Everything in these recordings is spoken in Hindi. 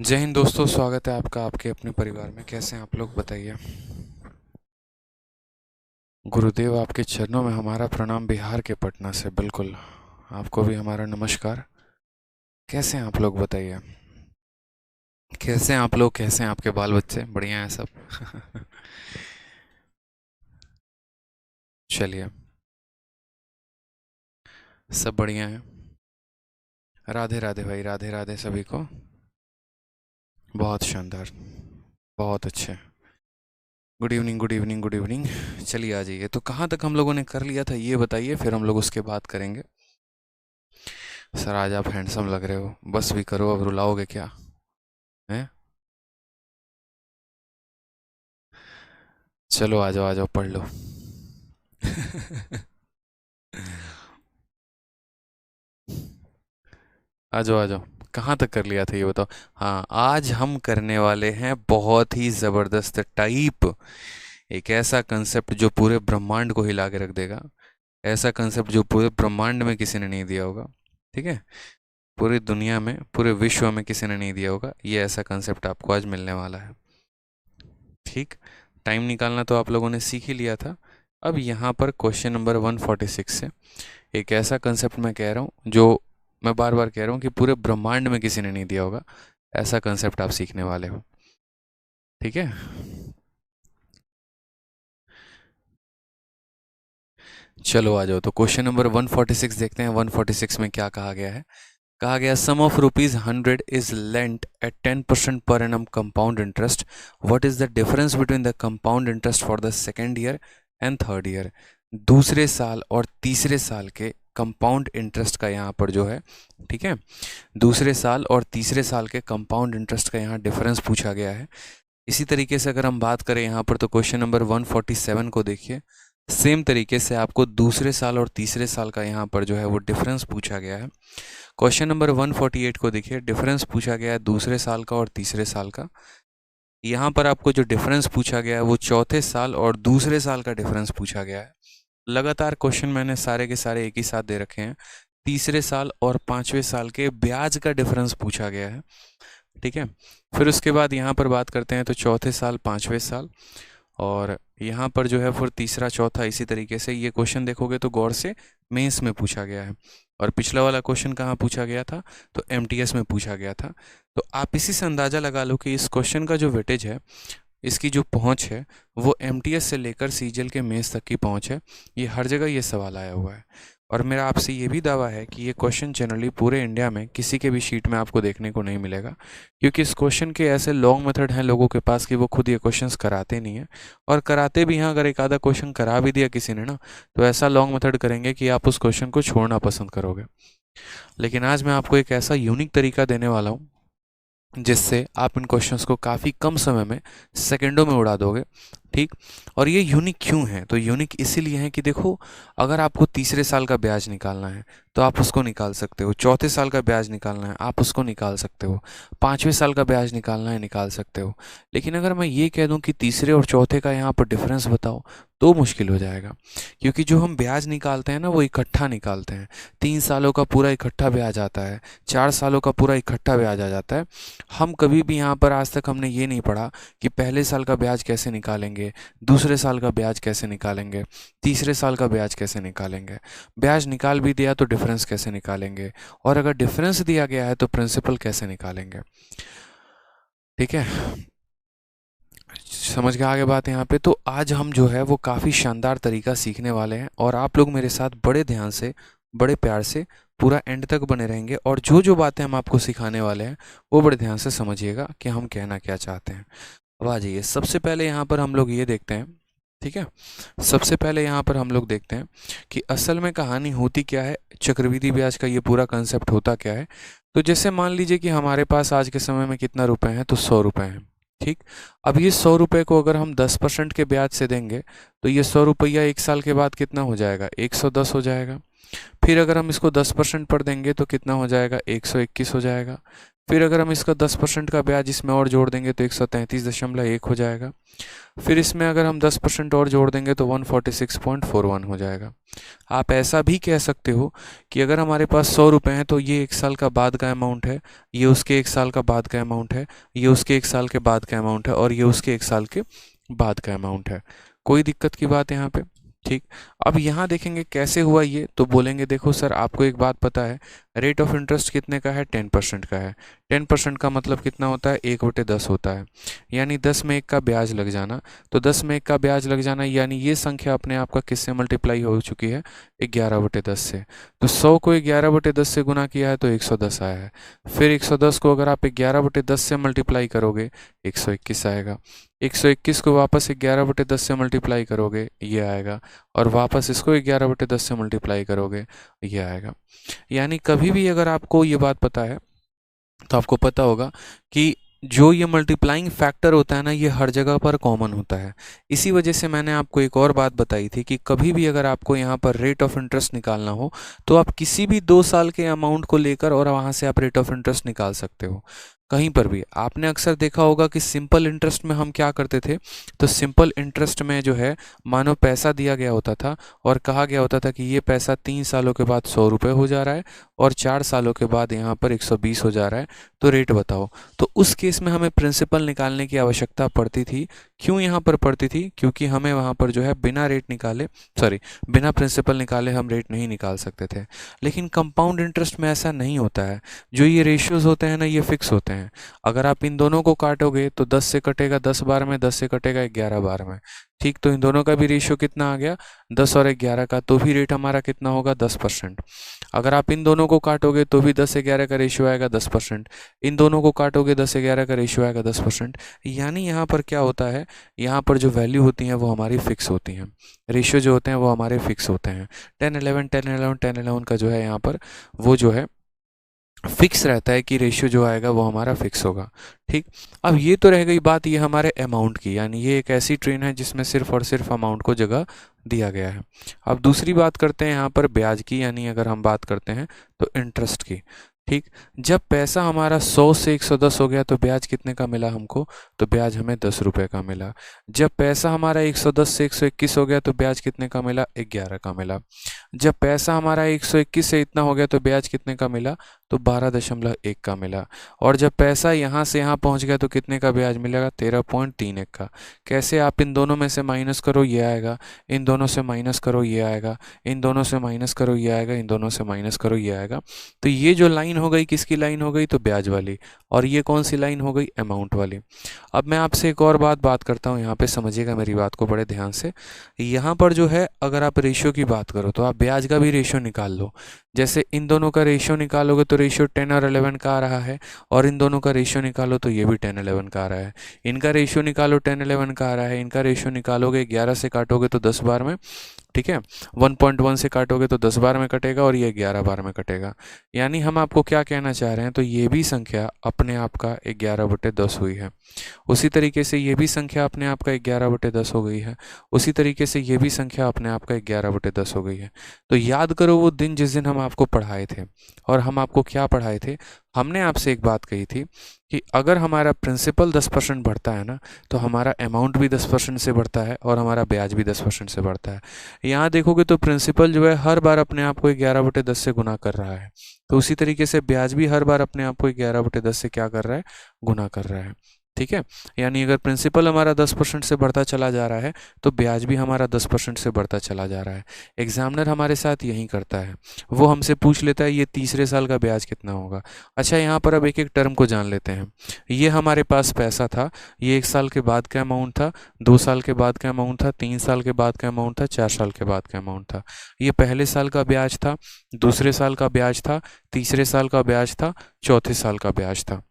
जय हिंद दोस्तों, स्वागत है आपका आपके अपने परिवार में। कैसे हैं आप लोग, बताइए। गुरुदेव आपके चरणों में हमारा प्रणाम, बिहार के पटना से। बिल्कुल, आपको भी हमारा नमस्कार। कैसे हैं आप लोग, बताइए। कैसे हैं आप लोग, कैसे हैं आपके बाल बच्चे, बढ़िया हैं सब? चलिए, सब बढ़िया है। राधे राधे भाई, राधे राधे सभी को। बहुत शानदार, बहुत अच्छे। Good evening, good evening, good evening. चलिए आ जाइए। तो कहाँ तक हम लोगों ने कर लिया था ये बताइए, फिर हम लोग उसके बाद करेंगे। सर आज आप हैंडसम लग रहे हो, बस भी करो, अब रुलाओगे क्या हैं? चलो आ जाओ पढ़ लो। आ जाओ। कहाँ तक कर लिया था ये बताओ। हाँ, आज हम करने वाले हैं बहुत ही ज़बरदस्त टाइप। एक ऐसा कंसेप्ट जो पूरे ब्रह्मांड को हिला के रख देगा। ऐसा कंसेप्ट जो पूरे ब्रह्मांड में किसी ने नहीं दिया होगा। ठीक है, पूरी दुनिया में, पूरे विश्व में किसी ने नहीं दिया होगा। ये ऐसा कंसेप्ट आपको आज मिलने वाला है। ठीक, टाइम निकालना तो आप लोगों ने सीख ही लिया था। अब यहाँ पर क्वेश्चन नंबर 146 से एक ऐसा कंसेप्ट मैं कह रहा हूँ जो मैं बार बार कह रहा हूँ कि पूरे ब्रह्मांड में किसी ने नहीं दिया होगा। ऐसा कंसेप्ट आप सीखने वाले हो। ठीक है, चलो आ जाओ। तो क्वेश्चन नंबर 146 देखते हैं। 146 में क्या कहा गया है। कहा गया, sum of ₹100 is lent at 10% per annum compound interest. What is the difference between the compound interest for the second year and third year. दूसरे साल और तीसरे साल के कंपाउंड इंटरेस्ट का यहाँ पर जो है, ठीक है, दूसरे साल और तीसरे साल के कंपाउंड इंटरेस्ट का यहाँ डिफरेंस पूछा गया है। इसी तरीके से अगर हम बात करें यहाँ पर, तो क्वेश्चन नंबर 147 को देखिए। सेम तरीके से आपको दूसरे साल और तीसरे साल का यहाँ पर जो है वो डिफरेंस पूछा गया है। क्वेश्चन नंबर 148 को देखिए, डिफरेंस पूछा गया है दूसरे साल का और तीसरे साल का। यहाँ पर आपको जो डिफरेंस पूछा गया है वो चौथे साल और दूसरे साल का डिफरेंस पूछा गया है। लगातार क्वेश्चन मैंने सारे के सारे एक ही साथ दे रखे हैं। तीसरे साल और पांचवें साल के ब्याज का डिफरेंस पूछा गया है। ठीक है, फिर उसके बाद यहाँ पर बात करते हैं तो चौथे साल, पांचवें साल, और यहाँ पर जो है फिर तीसरा चौथा। इसी तरीके से ये क्वेश्चन देखोगे तो गौर से मेंस में पूछा गया है। और पिछला वाला क्वेश्चन कहाँ पूछा गया था, तो एमटीएस में पूछा गया था। तो आप इसी से अंदाज़ा लगा लो कि इस क्वेश्चन का जो वेटेज है, इसकी जो पहुंच है, वो एमटीएस से लेकर सीजीएल के मेंस तक की पहुंच है। ये हर जगह ये सवाल आया हुआ है। और मेरा आपसे ये भी दावा है कि ये क्वेश्चन जनरली पूरे इंडिया में किसी के भी शीट में आपको देखने को नहीं मिलेगा, क्योंकि इस क्वेश्चन के ऐसे लॉन्ग मेथड हैं लोगों के पास कि वो खुद ये क्वेश्चंस कराते नहीं हैं। और कराते भी हैं, अगर एक आधा क्वेश्चन करा भी दिया किसी ने ना, तो ऐसा लॉन्ग मेथड करेंगे कि आप उस क्वेश्चन को छोड़ना पसंद करोगे। लेकिन आज मैं आपको एक ऐसा यूनिक तरीका देने वाला हूँ जिससे आप इन क्वेश्चंस को काफ़ी कम समय में, सेकंडों में उड़ा दोगे। ठीक, और ये यूनिक क्यों है, तो यूनिक इसीलिए है कि देखो, अगर आपको तीसरे साल का ब्याज निकालना है तो आप उसको निकाल सकते हो, चौथे साल का ब्याज निकालना है आप उसको निकाल सकते हो, पाँचवें साल का ब्याज निकालना है निकाल सकते हो। लेकिन अगर मैं ये कह दूं कि तीसरे और चौथे का यहाँ पर डिफरेंस बताओ, तो मुश्किल हो जाएगा। क्योंकि जो हम ब्याज निकालते हैं ना, वो इकट्ठा निकालते हैं। 3 सालों का पूरा इकट्ठा ब्याज आता है, 4 सालों का पूरा इकट्ठा ब्याज आ जाता है। हम कभी भी यहाँ पर आज तक हमने ये नहीं पढ़ा कि पहले साल का ब्याज कैसे निकालेंगे, दूसरे साल का ब्याज कैसे निकालेंगे, तीसरे साल का ब्याज कैसे निकालेंगे। ब्याज निकाल भी दिया तो डिफरेंस कैसे निकालेंगे, और अगर डिफरेंस दिया गया है तो प्रिंसिपल कैसे निकालेंगे। ठीक है, समझ गए आगे बात यहाँ पे। तो आज हम जो है वो काफ़ी शानदार तरीका सीखने वाले हैं, और आप लोग मेरे साथ बड़े ध्यान से, बड़े प्यार से पूरा एंड तक बने रहेंगे। और जो जो बातें हम आपको सिखाने वाले हैं वो बड़े ध्यान से समझिएगा कि हम कहना क्या चाहते हैं। अब आ जाइए, सबसे पहले यहाँ पर हम लोग ये देखते हैं। ठीक है, सबसे पहले यहाँ पर हम लोग देखते हैं कि असल में कहानी होती क्या है, चक्रवृद्धि ब्याज का ये पूरा कंसेप्ट होता क्या है। तो जैसे मान लीजिए कि हमारे पास आज के समय में कितना रुपए हैं, तो 100 रुपये हैं। ठीक, अब ये 100 रुपये को अगर हम 10% के ब्याज से देंगे, तो ये 100 रुपया 1 साल के बाद कितना हो जाएगा, 110 हो जाएगा। फिर अगर हम इसको 10% पर देंगे तो कितना हो जाएगा, 121 हो जाएगा। फिर अगर हम इसका 10% का ब्याज इसमें और जोड़ देंगे तो 133.1 हो जाएगा। फिर इसमें अगर हम 10% और जोड़ देंगे तो 146.41 हो जाएगा। आप ऐसा भी कह सकते हो कि अगर हमारे पास 100 रुपये हैं तो ये 1 साल का बाद का अमाउंट है, ये उसके 1 साल का बाद का अमाउंट है, ये उसके 1 साल के बाद का अमाउंट है और ये उसके 1 साल के बाद का अमाउंट है। कोई दिक्कत की बात यहाँ पे? ठीक। अब यहाँ देखेंगे कैसे हुआ ये, तो बोलेंगे देखो सर आपको एक बात पता है, रेट ऑफ इंटरेस्ट कितने का है? 10% का है। 10% का मतलब कितना होता है? 1/10 होता है, यानी 10 में 1 का ब्याज लग जाना। तो 10 में 1 का ब्याज लग जाना यानी ये संख्या अपने आप का किससे मल्टीप्लाई हो चुकी है? 11/10 से। तो 100 को 11/10 से गुना किया है तो 110 आया है। फिर 110 को अगर आप 11/10 से मल्टीप्लाई करोगे 121 आएगा। 121 को वापस 11/10 से मल्टीप्लाई करोगे ये आएगा, और वापस इसको 11/10 से मल्टीप्लाई करोगे ये आएगा। यानी कभी भी अगर आपको ये बात पता है तो आपको पता होगा कि जो ये मल्टीप्लाइंग फैक्टर होता है ना, ये हर जगह पर कॉमन होता है। इसी वजह से मैंने आपको एक और बात बताई थी कि कभी भी अगर आपको यहाँ पर रेट ऑफ इंटरेस्ट निकालना हो तो आप किसी भी 2 साल के अमाउंट को लेकर और वहाँ से आप रेट ऑफ इंटरेस्ट निकाल सकते हो। कहीं पर भी आपने अक्सर देखा होगा कि सिंपल इंटरेस्ट में हम क्या करते थे, तो सिंपल इंटरेस्ट में जो है मानो पैसा दिया गया होता था और कहा गया होता था कि ये पैसा 3 सालों के बाद 100 रुपये हो जा रहा है और 4 सालों के बाद यहाँ पर 120 हो जा रहा है, तो रेट बताओ। तो उस केस में हमें प्रिंसिपल निकालने की आवश्यकता पड़ती थी। क्यों यहाँ पर पड़ती थी? क्योंकि हमें वहाँ पर जो है बिना रेट निकाले, सॉरी, बिना प्रिंसिपल निकाले हम रेट नहीं निकाल सकते थे। लेकिन कंपाउंड इंटरेस्ट में ऐसा नहीं होता है। जो ये रेशियोज होते हैं ना, ये फिक्स होते हैं। अगर आप इन दोनों को काटोगे तो 10 से कटेगा 10 बार में, 10 से कटेगा 11 बार में। ठीक, तो इन दोनों का भी रेशियो कितना आ गया? 10 और 11 का, तो भी रेट हमारा कितना होगा? 10%। अगर आप इन दोनों को काटोगे तो भी 10-11 का रेशियो आएगा 10%। इन दोनों को काटोगे 10-11 का रेशियो आएगा 10%। यानी यहाँ पर क्या होता है, यहाँ पर जो वैल्यू होती हैं वो हमारी फिक्स होती हैं, रेशियो जो होते हैं वो हमारे फिक्स होते हैं। 10-11 10-11 10-11 का जो है यहाँ पर वो जो है फिक्स रहता है कि रेशियो जो आएगा वो हमारा फिक्स होगा। ठीक, अब ये तो रह गई बात ये हमारे अमाउंट की, यानी ये एक ऐसी ट्रेन है जिसमें सिर्फ और सिर्फ अमाउंट को जगह दिया गया है। अब दूसरी बात करते हैं यहाँ पर ब्याज की, यानी अगर हम बात करते हैं तो इंटरेस्ट की। ठीक, जब पैसा हमारा 100 से 110 हो गया तो ब्याज कितने का मिला हमको? तो ब्याज हमें 10 रुपये का मिला। जब पैसा हमारा 110 से 121 हो गया तो ब्याज कितने का मिला? 11 का मिला। जब पैसा हमारा 121 से इतना हो गया तो ब्याज कितने का मिला? तो 12.1 का मिला। और जब पैसा यहाँ से यहाँ पहुँच गया तो कितने का ब्याज मिलेगा? 13.31 का। कैसे? आप इन दोनों में से माइनस करो ये आएगा, इन दोनों से माइनस करो ये आएगा, इन दोनों से माइनस करो ये आएगा, इन दोनों से माइनस करो ये आएगा। तो ये जो लाइन हो गई किसकी लाइन हो गई? तो ब्याज वाली। और ये कौन सी लाइन हो गई? अमाउंट वाली। अब मैं आपसे एक और बात करता हूँ, यहाँ पे समझिएगा मेरी बात को बड़े ध्यान से। यहाँ पर जो है अगर आप रेशियो की बात करो तो आप ब्याज का भी रेशियो निकाल लो। जैसे इन दोनों का रेशियो निकालोगे तो रेशियो 10 और 11 का आ रहा है, और इन दोनों का रेशियो निकालो तो ये भी 10-11 का आ रहा है। इनका रेशियो निकालो 10-11 का आ रहा है, इनका रेशियो निकालोगे 11 से काटोगे तो 10 बार में, ठीक है, 1.1 से काटोगे तो 10 बार में कटेगा और ये 11 बार में कटेगा। यानी हम आपको क्या कहना चाह रहे हैं, तो ये भी संख्या अपने आप का 11/10 हुई है। उसी तरीके से ये भी संख्या अपने आप का 11/10 हो गई है। उसी तरीके से ये भी संख्या अपने आप का 11/10 हो गई है। तो याद करो वो दिन जिस दिन हम आपको पढ़ाए थे, और हम आपको क्या पढ़ाए थे? हमने आपसे एक बात कही थी कि अगर हमारा प्रिंसिपल 10% बढ़ता है ना, तो हमारा अमाउंट भी 10% से बढ़ता है और हमारा ब्याज भी 10% से बढ़ता है। यहाँ देखोगे तो प्रिंसिपल जो है हर बार अपने आप को 11/10 से गुना कर रहा है, तो उसी तरीके से ब्याज भी हर बार अपने आप को 11/10 से क्या कर रहा है? गुना कर रहा है। ठीक है, यानी अगर प्रिंसिपल हमारा 10% से बढ़ता चला जा रहा है तो ब्याज भी हमारा 10% से बढ़ता चला जा रहा है। एग्जामिनर हमारे साथ यही करता है, वो हमसे पूछ लेता है ये तीसरे साल का ब्याज कितना होगा। अच्छा, यहाँ पर अब एक एक टर्म को जान लेते हैं। ये हमारे पास पैसा था, ये 1 साल के बाद का अमाउंट था, 2 साल के बाद का अमाउंट था, 3 साल के बाद का अमाउंट था, 4 साल के बाद का अमाउंट था। ये पहले साल का ब्याज था, दूसरे साल का ब्याज था, तीसरे साल का ब्याज था, चौथे साल का ब्याज था।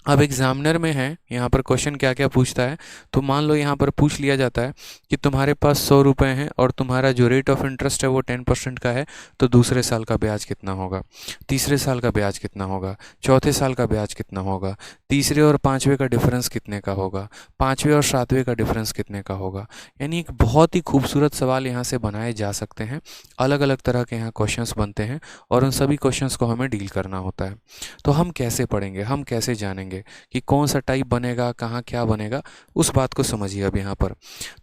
अब एग्जामिनर में है यहाँ पर क्वेश्चन क्या क्या पूछता है। तो मान लो यहाँ पर पूछ लिया जाता है कि तुम्हारे पास 100 रुपये हैं और तुम्हारा जो रेट ऑफ इंटरेस्ट है वो 10% का है, तो दूसरे साल का ब्याज कितना होगा, तीसरे साल का ब्याज कितना होगा, चौथे साल का ब्याज कितना होगा, तीसरे और पाँचवें का डिफरेंस कितने का होगा, पाँचवें और सातवें का डिफरेंस कितने का होगा। यानी एक बहुत ही खूबसूरत सवाल यहाँ से बनाए जा सकते हैं। अलग अलग तरह के यहाँ क्वेश्चंस बनते हैं और उन सभी क्वेश्चंस को हमें डील करना होता है। तो हम कैसे पढ़ेंगे, हम कैसे जानेंगे कि कौन सा टाइप बनेगा, कहाँ क्या बनेगा, उस बात को समझिए अब यहाँ पर।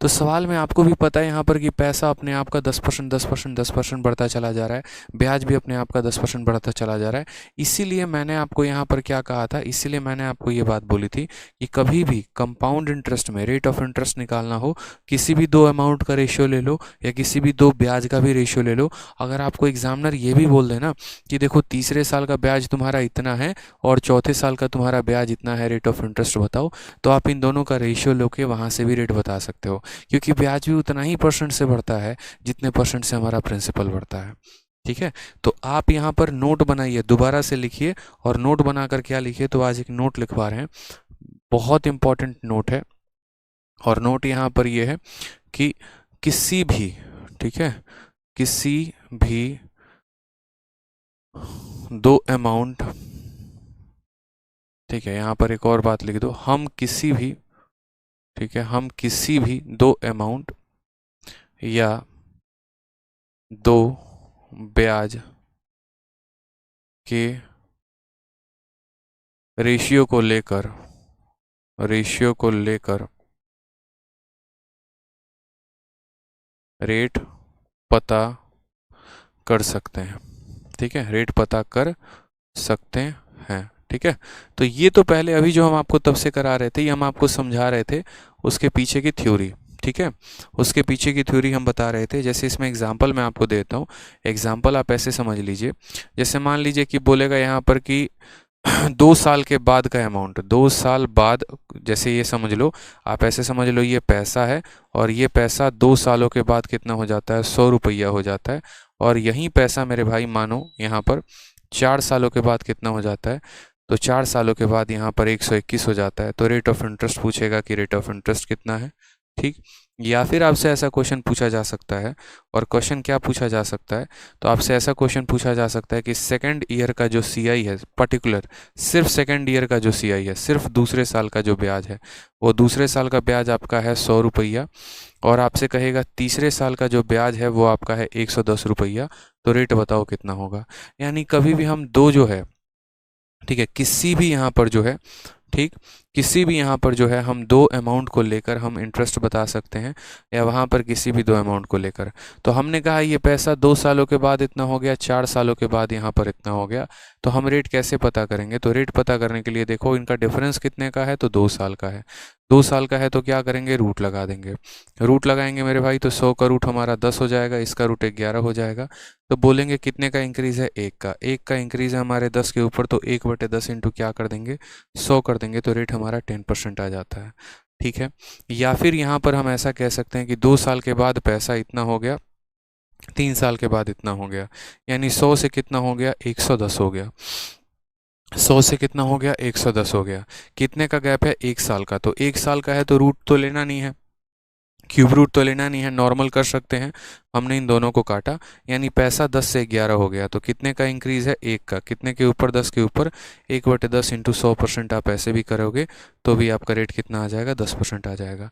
तो सवाल में आपको भी पता है यहाँ पर कि पैसा अपने आप का 10% 10% 10% बढ़ता चला जा रहा है, ब्याज भी अपने आप का 10% बढ़ता चला जा रहा है। इसीलिए मैंने आपको यहाँ पर क्या कहा था, इसीलिए मैंने आपको ये बात बोली थी कि कभी भी कंपाउंड इंटरेस्ट में रेट ऑफ इंटरेस्ट निकालना हो, किसी भी दो अमाउंट का रेशियो ले लो या किसी भी दो ब्याज का भी रेशियो ले लो, अगर आपको एग्जामिनर ये भी बोल देना कि देखो तीसरे साल का ब्याज तुम्हारा इतना है और चौथे साल का तुम्हारा ब्याज इतना है, रेट ऑफ इंटरेस्ट बताओ, तो आप इन दोनों का रेशियो लो के वहाँ से भी रेट बता सकते हो, क्योंकि ब्याज भी उतना ही परसेंट से बढ़ता है जितने परसेंट से हमारा प्रिंसिपल बढ़ता है। ठीक है, तो आप यहाँ पर नोट बनाइए, दोबारा से लिखिए और नोट बनाकर क्या लिखिए, तो आज एक नोट लिखवा रहे हैं, बहुत इंपॉर्टेंट नोट है। और नोट यहाँ पर ये है कि किसी भी, ठीक है, किसी भी दो अमाउंट, ठीक है, यहाँ पर एक और बात लिख दो, हम किसी भी, ठीक है, हम किसी भी दो अमाउंट या दो ब्याज के रेशियो को लेकर रेट पता कर सकते हैं। ठीक है, रेट पता कर सकते हैं। ठीक है, तो ये तो पहले अभी जो हम आपको तब से करा रहे थे, ये हम आपको समझा रहे थे उसके पीछे की थ्योरी। ठीक है, उसके पीछे की थ्योरी हम बता रहे थे। जैसे इसमें एग्जांपल मैं आपको देता हूँ, एग्जांपल आप ऐसे समझ लीजिए, जैसे मान लीजिए कि बोलेगा यहाँ पर कि 2 साल के बाद का अमाउंट, 2 साल बाद, जैसे ये समझ लो, आप ऐसे समझ लो ये पैसा है और ये पैसा 2 सालों के बाद कितना हो जाता है, 100 रुपया हो जाता है। और यही पैसा मेरे भाई मानो यहाँ पर 4 सालों के बाद कितना हो जाता है, तो 4 सालों के बाद यहाँ पर 121 हो जाता है। तो रेट ऑफ इंटरेस्ट पूछेगा कि रेट ऑफ इंटरेस्ट कितना है। ठीक, या फिर आपसे ऐसा क्वेश्चन पूछा जा सकता है, और क्वेश्चन क्या पूछा जा सकता है, तो आपसे ऐसा क्वेश्चन पूछा जा सकता है कि सेकंड ईयर का जो सीआई है, पर्टिकुलर सिर्फ सेकंड ईयर का जो सीआई है, सिर्फ दूसरे साल का जो ब्याज है, वो दूसरे साल का ब्याज आपका है 100 रुपया, और आपसे कहेगा तीसरे साल का जो ब्याज है वो आपका है 110 रुपया, तो रेट बताओ कितना होगा। यानी कभी भी हम दो जो है, ठीक है, किसी भी यहाँ पर जो है, ठीक, किसी भी यहाँ पर जो है हम दो अमाउंट को लेकर हम इंटरेस्ट बता सकते हैं, या वहाँ पर किसी भी दो अमाउंट को लेकर। तो हमने कहा ये पैसा 2 सालों के बाद इतना हो गया, 4 सालों के बाद यहाँ पर इतना हो गया, तो हम रेट कैसे पता करेंगे, तो रेट पता करने के लिए देखो इनका डिफरेंस कितने का है, तो 2 साल का है। 2 साल का है तो क्या करेंगे, रूट लगा देंगे। रूट लगाएंगे मेरे भाई, तो 100 का रूट हमारा 10 हो जाएगा, इसका रूट 11 हो जाएगा। तो बोलेंगे कितने का इंक्रीज़ है, 1 का इंक्रीज़ है हमारे 10 के ऊपर, तो 1/10 इंटू क्या कर देंगे, 100 कर देंगे, तो रेट हमारा 10% आ जाता है। ठीक है, या फिर यहाँ पर हम ऐसा कह सकते हैं कि 2 साल के बाद पैसा इतना हो गया, 3 साल के बाद इतना हो गया, यानी 100 से कितना हो गया, 110 हो गया। 100 से कितना हो गया, 110 हो गया। कितने का गैप है, 1 साल का, तो 1 साल का है तो रूट तो लेना नहीं है, क्यूब रूट तो लेना नहीं है, नॉर्मल कर सकते हैं। हमने इन दोनों को काटा, यानी पैसा 10 से 11 हो गया, तो कितने का इंक्रीज़ है, 1 का, कितने के ऊपर, 10 के ऊपर, 1/10 इंटू 100% आप ऐसे भी करोगे तो भी आपका रेट कितना आ जाएगा, 10% आ जाएगा।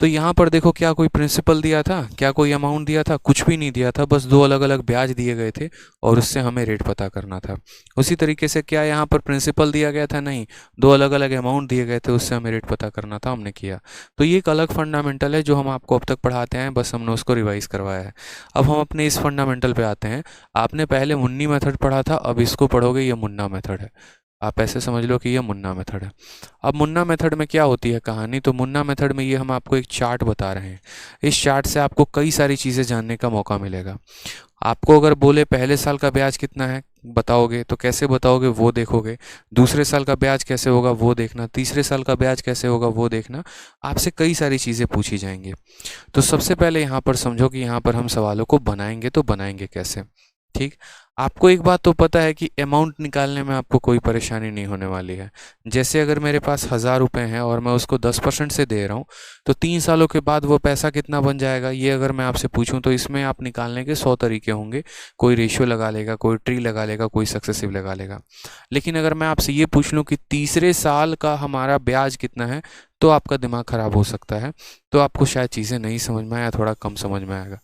तो यहाँ पर देखो, क्या कोई प्रिंसिपल दिया था, क्या कोई अमाउंट दिया था, कुछ भी नहीं दिया था, बस दो अलग अलग ब्याज दिए गए थे और उससे हमें रेट पता करना था। उसी तरीके से क्या यहाँ पर प्रिंसिपल दिया गया था, नहीं, दो अलग अलग अमाउंट दिए गए थे, उससे हमें रेट पता करना था, हमने किया। तो ये एक अलग फंडामेंटल है जो हम आपको अब तक पढ़ाते हैं, बस हमने उसको रिवाइज करवाया है। अब हम अपने इस फंडामेंटल पे आते हैं। आपने पहले मुन्नी मेथड पढ़ा था, अब इसको पढ़ोगे, ये मुन्ना मेथड है। आप ऐसे समझ लो कि ये मुन्ना मेथड है। अब मुन्ना मेथड में क्या होती है कहानी, तो मुन्ना मेथड में ये हम आपको एक चार्ट बता रहे हैं। इस चार्ट से आपको कई सारी चीज़ें जानने का मौका मिलेगा। आपको अगर बोले पहले साल का ब्याज कितना है बताओगे, तो कैसे बताओगे वो देखोगे, दूसरे साल का ब्याज कैसे होगा वो देखना, तीसरे साल का ब्याज कैसे होगा वो देखना, आपसे कई सारी चीज़ें पूछी जाएंगी। तो सबसे पहले यहाँ पर समझो कि यहाँ पर हम सवालों को बनाएंगे तो बनाएंगे कैसे। ठीक, आपको एक बात तो पता है कि अमाउंट निकालने में आपको कोई परेशानी नहीं होने वाली है। जैसे अगर मेरे पास 1000 रुपये हैं और मैं उसको 10% से दे रहा हूँ, तो 3 सालों के बाद वो पैसा कितना बन जाएगा, ये अगर मैं आपसे पूछूं तो इसमें आप निकालने के 100 तरीके होंगे। कोई रेशियो लगा लेगा, कोई ट्री लगा लेगा, कोई सक्सेसिव लगा लेगा। लेकिन अगर मैं आपसे ये पूछ लूँ कि तीसरे साल का हमारा ब्याज कितना है, तो आपका दिमाग ख़राब हो सकता है। तो आपको शायद चीज़ें नहीं समझ में आया, थोड़ा कम समझ में आएगा।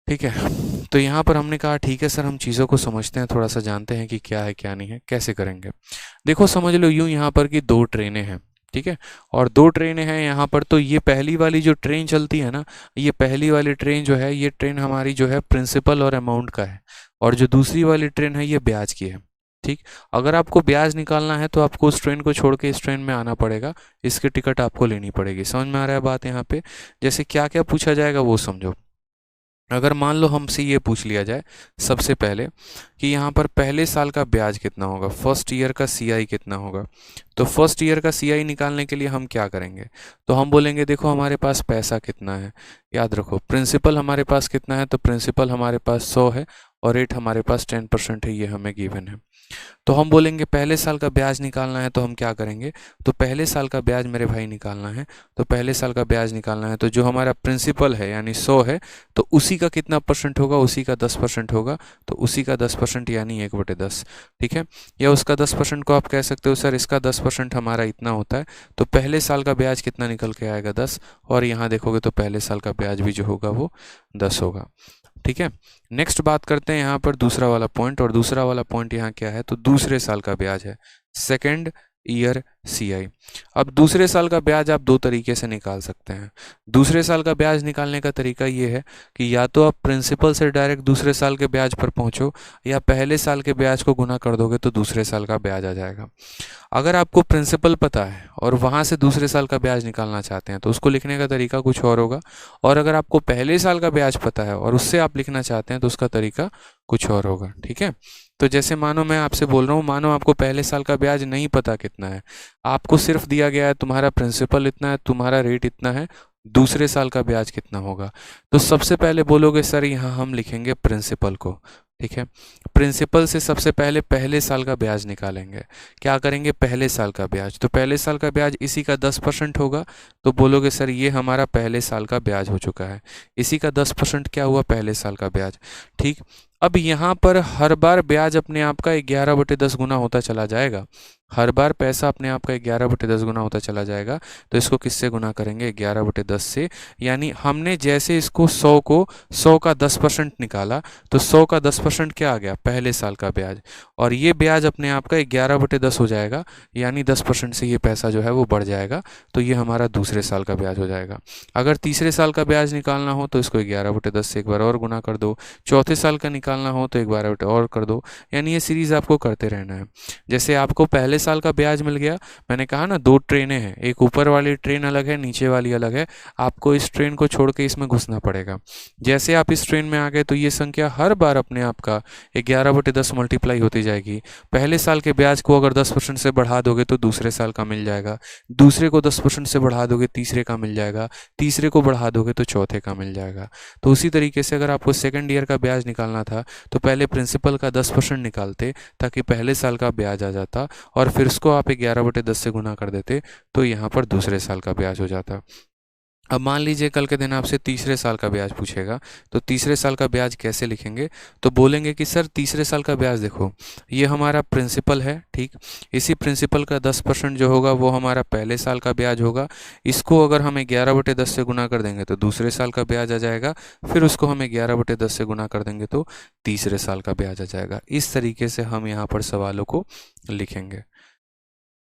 ठीक है, तो यहाँ पर हमने कहा ठीक है सर, हम चीज़ों को समझते हैं, थोड़ा सा जानते हैं कि क्या है क्या नहीं है, कैसे करेंगे। देखो समझ लो यूँ यहाँ पर कि 2 ट्रेनें हैं, ठीक है, और 2 ट्रेनें हैं यहाँ पर। तो ये पहली वाली जो ट्रेन चलती है ना, ये पहली वाली ट्रेन जो है, ये ट्रेन हमारी जो है प्रिंसिपल और अमाउंट का है, और जो दूसरी वाली ट्रेन है ये ब्याज की है। ठीक, अगर आपको ब्याज निकालना है तो आपको उस ट्रेन को छोड़ के इस ट्रेन में आना पड़ेगा, इसकी टिकट आपको लेनी पड़ेगी। समझ में आ रहा है बात यहाँ पे? जैसे क्या क्या पूछा जाएगा वो समझो। अगर मान लो हमसे ये पूछ लिया जाए सबसे पहले कि यहाँ पर पहले साल का ब्याज कितना होगा, फर्स्ट ईयर का सीआई कितना होगा, तो फर्स्ट ईयर का सीआई निकालने के लिए हम क्या करेंगे? तो हम बोलेंगे देखो हमारे पास पैसा कितना है, याद रखो प्रिंसिपल हमारे पास कितना है, तो प्रिंसिपल हमारे पास 100 है और रेट हमारे पास 10% है, ये हमें गिवन है। तो हम बोलेंगे पहले साल का ब्याज निकालना है, तो हम क्या करेंगे? तो पहले साल का ब्याज मेरे भाई निकालना है, तो पहले साल का ब्याज निकालना है, तो जो हमारा प्रिंसिपल है यानी 100 है, तो उसी का कितना परसेंट होगा? उसी का 10% होगा, तो उसी का 10% यानी 1/10। ठीक है, या उसका 10% को आप कह सकते हो सर इसका 10% हमारा इतना होता है, तो पहले साल का ब्याज कितना निकल के आएगा? 10। और यहाँ देखोगे तो पहले साल का ब्याज भी जो होगा वो 10 होगा। ठीक है, नेक्स्ट बात करते हैं यहाँ पर दूसरा वाला पॉइंट, और दूसरा वाला पॉइंट यहाँ क्या है? तो दूसरे साल का ब्याज है, सेकेंड ईयर सीआई। अब दूसरे साल का ब्याज आप 2 तरीके से निकाल सकते हैं। दूसरे साल का ब्याज निकालने का तरीका ये है कि या तो आप प्रिंसिपल से डायरेक्ट दूसरे साल के ब्याज पर पहुंचो, या पहले साल के ब्याज को गुना कर दोगे तो दूसरे साल का ब्याज आ जाएगा। अगर आपको प्रिंसिपल पता है और वहाँ से दूसरे साल का ब्याज निकालना चाहते हैं तो उसको लिखने का तरीका कुछ और होगा, और अगर आपको पहले साल का ब्याज पता है और उससे आप लिखना चाहते हैं तो उसका तरीका कुछ और होगा। ठीक है, तो जैसे मानो मैं आपसे बोल रहा हूँ, मानो आपको पहले साल का ब्याज नहीं पता कितना है, आपको सिर्फ दिया गया है तुम्हारा प्रिंसिपल इतना है, तुम्हारा रेट इतना है, दूसरे साल का ब्याज कितना होगा। तो सबसे पहले बोलोगे सर यहाँ हम लिखेंगे प्रिंसिपल को। ठीक है, प्रिंसिपल से सबसे पहले पहले साल का ब्याज निकालेंगे। क्या करेंगे? पहले साल का ब्याज, तो पहले साल का ब्याज इसी का 10% होगा, तो बोलोगे सर ये हमारा पहले साल का ब्याज हो चुका है, इसी का 10% क्या हुआ? पहले साल का ब्याज। ठीक, अब यहाँ पर हर बार ब्याज अपने आप का 11/10 गुना होता चला जाएगा, हर बार पैसा अपने आप का 11/10 गुना होता चला जाएगा। तो इसको किससे गुना करेंगे? 11/10 से। यानी हमने जैसे इसको 100 का 10% निकाला, तो 100 का 10% क्या आ गया? पहले साल का ब्याज, और ये ब्याज अपने आप का 11/10 हो जाएगा, यानी 10% से ये पैसा जो है वो बढ़ जाएगा, तो ये हमारा दूसरे साल का ब्याज हो जाएगा। अगर तीसरे साल का ब्याज निकालना हो तो इसको 11/10 से एक बार और गुना कर दो, चौथे साल का निकालना हो तो एक बार और कर दो, यानी ये सीरीज़ आपको करते रहना है। जैसे आपको पहले साल का ब्याज मिल गया, मैंने कहा ना 2 ट्रेनें हैं, एक ऊपर वाली ट्रेन अलग है, नीचे वाली अलग है, आपको इस ट्रेन को छोड़ के इसमें घुसना पड़ेगा। जैसे आप इस ट्रेन में आ गए तो ये संख्या हर बार अपने आप का 11/10 मल्टीप्लाई होती जाएगी। पहले साल के ब्याज को अगर 10% से बढ़ा दोगे तो दूसरे साल का मिल जाएगा, दूसरे को 10% से बढ़ा दोगे तीसरे का मिल जाएगा, तीसरे को बढ़ा दोगे तो चौथे का मिल जाएगा। तो उसी तरीके से अगर आपको सेकेंड ईयर का ब्याज निकालना था तो पहले प्रिंसिपल का 10% निकालते ताकि पहले साल का ब्याज आ जाता, और फिर उसको आप 11/10 से गुना कर देते, तो यहाँ पर दूसरे साल का ब्याज हो जाता। अब मान लीजिए कल के दिन आपसे तीसरे साल का ब्याज पूछेगा, तो तीसरे साल का ब्याज कैसे लिखेंगे? तो बोलेंगे कि सर तीसरे साल का ब्याज देखो, ये हमारा प्रिंसिपल है, ठीक, इसी प्रिंसिपल का 10% जो होगा वो हमारा पहले साल का ब्याज होगा, इसको अगर हम 11/10 से गुना कर देंगे तो दूसरे साल का ब्याज आ जाएगा, फिर उसको हम 11/10 से गुना कर देंगे तो तीसरे साल का ब्याज आ जाएगा। इस तरीके से हम यहाँ पर सवालों को लिखेंगे।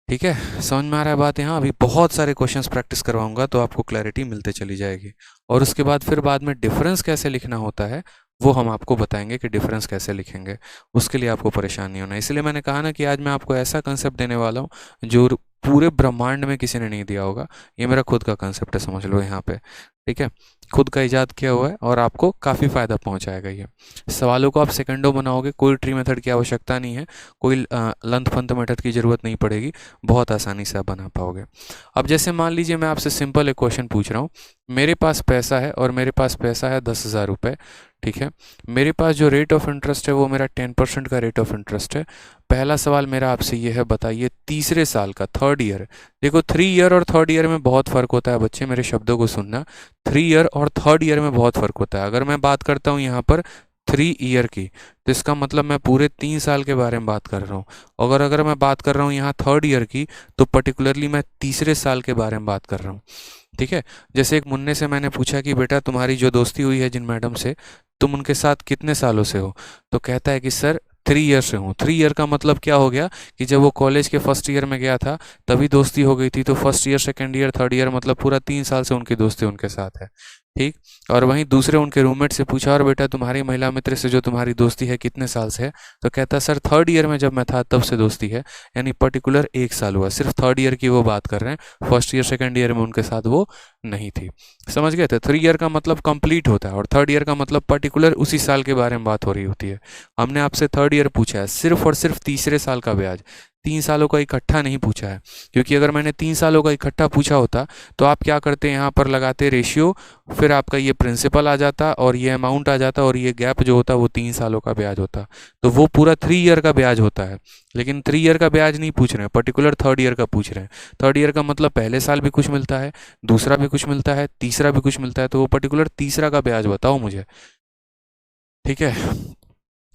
ठीक है, समझ में आ रहा है बात? यहाँ अभी बहुत सारे क्वेश्चंस प्रैक्टिस करवाऊंगा तो आपको क्लैरिटी मिलते चली जाएगी, और उसके बाद फिर बाद में डिफरेंस कैसे लिखना होता है वो हम आपको बताएंगे कि डिफरेंस कैसे लिखेंगे, उसके लिए आपको परेशान नहीं होना। इसलिए मैंने कहा ना कि आज मैं आपको ऐसा कंसेप्ट देने वाला हूँ जो पूरे ब्रह्मांड में किसी ने नहीं दिया होगा, ये मेरा खुद का कंसेप्ट है, समझ लो यहाँ पे। ठीक है, खुद का इजाद किया हुआ है और आपको काफ़ी फ़ायदा पहुंचाएगा ये। सवालों को आप सेकंडों बनाओगे, कोई ट्री मेथड की आवश्यकता नहीं है, कोई लंथ फंथ मेथड की ज़रूरत नहीं पड़ेगी, बहुत आसानी से आप बना पाओगे। अब जैसे मान लीजिए मैं आपसे सिंपल एक क्वेश्चन पूछ रहा हूँ, मेरे पास पैसा है और मेरे पास पैसा है 10,000 रुपये, ठीक है, मेरे पास जो रेट ऑफ इंटरेस्ट है वो मेरा 10% का रेट ऑफ इंटरेस्ट है। पहला सवाल मेरा आपसे ये है, बताइए तीसरे साल का, थर्ड ईयर, देखो 3 ईयर और थर्ड ईयर में बहुत फ़र्क होता है बच्चे, मेरे शब्दों को सुनना, 3 ईयर और थर्ड ईयर में बहुत फ़र्क होता है। अगर मैं बात करता हूँ यहाँ पर 3 ईयर की, तो इसका मतलब मैं पूरे 3 साल के बारे में बात कर रहा हूँ। अगर अगर मैं बात कर रहा हूँ यहाँ थर्ड ईयर की, तो पर्टिकुलरली मैं तीसरे साल के बारे में बात कर रहा हूँ। ठीक है, जैसे एक मुन्ने से मैंने पूछा कि बेटा तुम्हारी जो दोस्ती हुई है जिन मैडम से, तुम उनके साथ कितने सालों से हो, तो कहता है कि सर 3 ईयर से हूँ। 3 ईयर का मतलब क्या हो गया कि जब वो कॉलेज के फर्स्ट ईयर में गया था तभी दोस्ती हो गई थी, तो first year, second year, third year, मतलब पूरा 3 साल से उनकी दोस्ती उनके साथ है। ठीक, और वहीं दूसरे उनके रूममेट से पूछा, और बेटा तुम्हारी महिला मित्र से जो तुम्हारी दोस्ती है कितने साल से है, तो कहता सर थर्ड ईयर में जब मैं था तब से दोस्ती है, यानी पर्टिकुलर 1 साल हुआ, सिर्फ थर्ड ईयर की वो बात कर रहे हैं, फर्स्ट ईयर सेकेंड ईयर में उनके साथ वो नहीं थी। समझ गए थे, 3 ईयर का मतलब कंप्लीट होता है और थर्ड ईयर का मतलब पर्टिकुलर उसी साल के बारे में बात हो रही होती है। हमने आपसे थर्ड ईयर पूछा है, सिर्फ और सिर्फ तीसरे साल का ब्याज, 3 सालों का इकट्ठा नहीं पूछा है, क्योंकि अगर मैंने 3 सालों का इकट्ठा पूछा होता तो आप क्या करते, यहाँ पर लगाते रेशियो, फिर आपका ये प्रिंसिपल आ जाता और ये अमाउंट आ जाता और ये गैप जो होता वो 3 सालों का ब्याज होता, तो वो पूरा 3 ईयर का ब्याज होता है। लेकिन 3 ईयर का ब्याज नहीं पूछ रहे हैं, पर्टिकुलर थर्ड ईयर का पूछ रहे हैं। थर्ड ईयर का मतलब पहले साल भी कुछ मिलता है, दूसरा भी कुछ मिलता है, तीसरा भी कुछ मिलता है, तो वो पर्टिकुलर तीसरा का ब्याज बताओ मुझे। ठीक है,